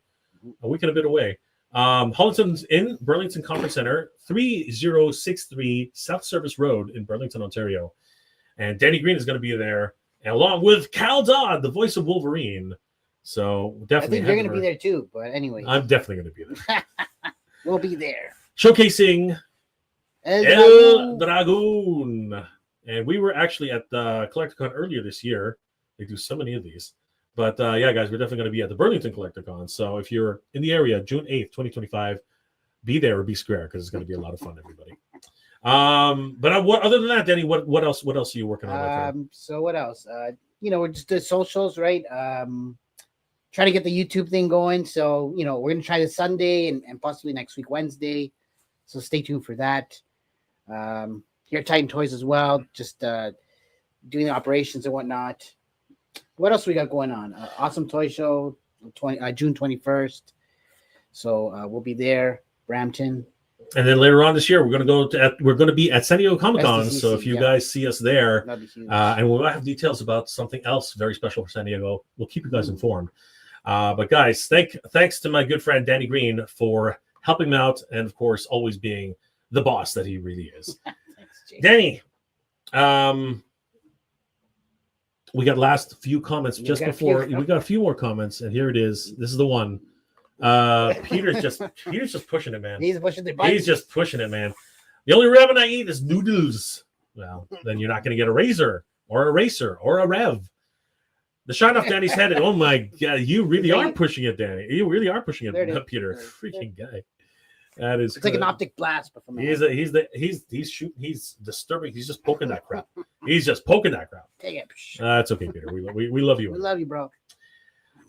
a week and a bit away. Hollinson's in Burlington Conference Center, 3063 South Service Road in Burlington, Ontario. And Danny Green is going to be there, and along with Cal Dodd, the voice of Wolverine. So definitely, I think you're going to be there too. But anyway, I'm definitely going to be there. We'll be there Showcasing El Dragoon. And we were actually at the Collecticon earlier this year. They do so many of these. But yeah, guys, we're definitely going to be at the Burlington Collecticon. So if you're in the area, June 8th, 2025, be there or be square because it's going to be a lot of fun, everybody. But other than that, Danny, what else are you working on? So what else? We're just the socials, right? Trying to get the YouTube thing going. So, we're going to try this Sunday and possibly next week, Wednesday. So stay tuned for that. Here at Titan Toyz as well, just doing the operations and whatnot. What else we got going on? Awesome Toy Show, June 21st. So we'll be there, Brampton. And then later on this year, we're going to be at San Diego Comic-Con. So if you guys see us there, and we'll have details about something else very special for San Diego, we'll keep you guys informed. But guys, thanks to my good friend Danny Green for helping me out, and of course, always being the boss that he really is. Danny, we got last few comments we got a few more comments, and here it is. This is the one. Peter's just pushing it, man. He's pushing the button. He's just pushing it, man. The only ramen I eat is noodles. Well, then you're not going to get a razor or a racer or a rev. The shine off Danny's head. Oh my God, you really are pushing it, Danny. You really are pushing it, Peter. Freaking guy. That is. It's like an optic blast, but from he's shooting. He's disturbing. He's just poking that crap. He's just poking that crap. Take it. That's okay, Peter. We love you. We love you, bro.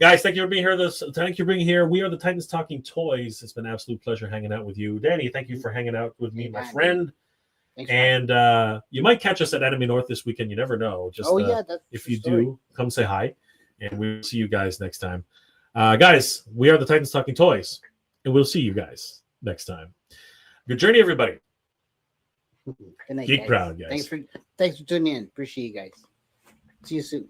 Guys, thank you for being here. Thank you for being here. We are the Titans Talking Toys. It's been an absolute pleasure hanging out with you, Danny. Thank you for hanging out with me, my friend. Thanks, and you might catch us at Enemy North this weekend. You never know. Just if you do, come say hi, and we'll see you guys next time. Guys, we are the Titans Talking Toys, and we'll see you guys next time. Good journey, everybody. Good night, Geek proud, guys. Thanks for tuning in. Appreciate you guys. See you soon.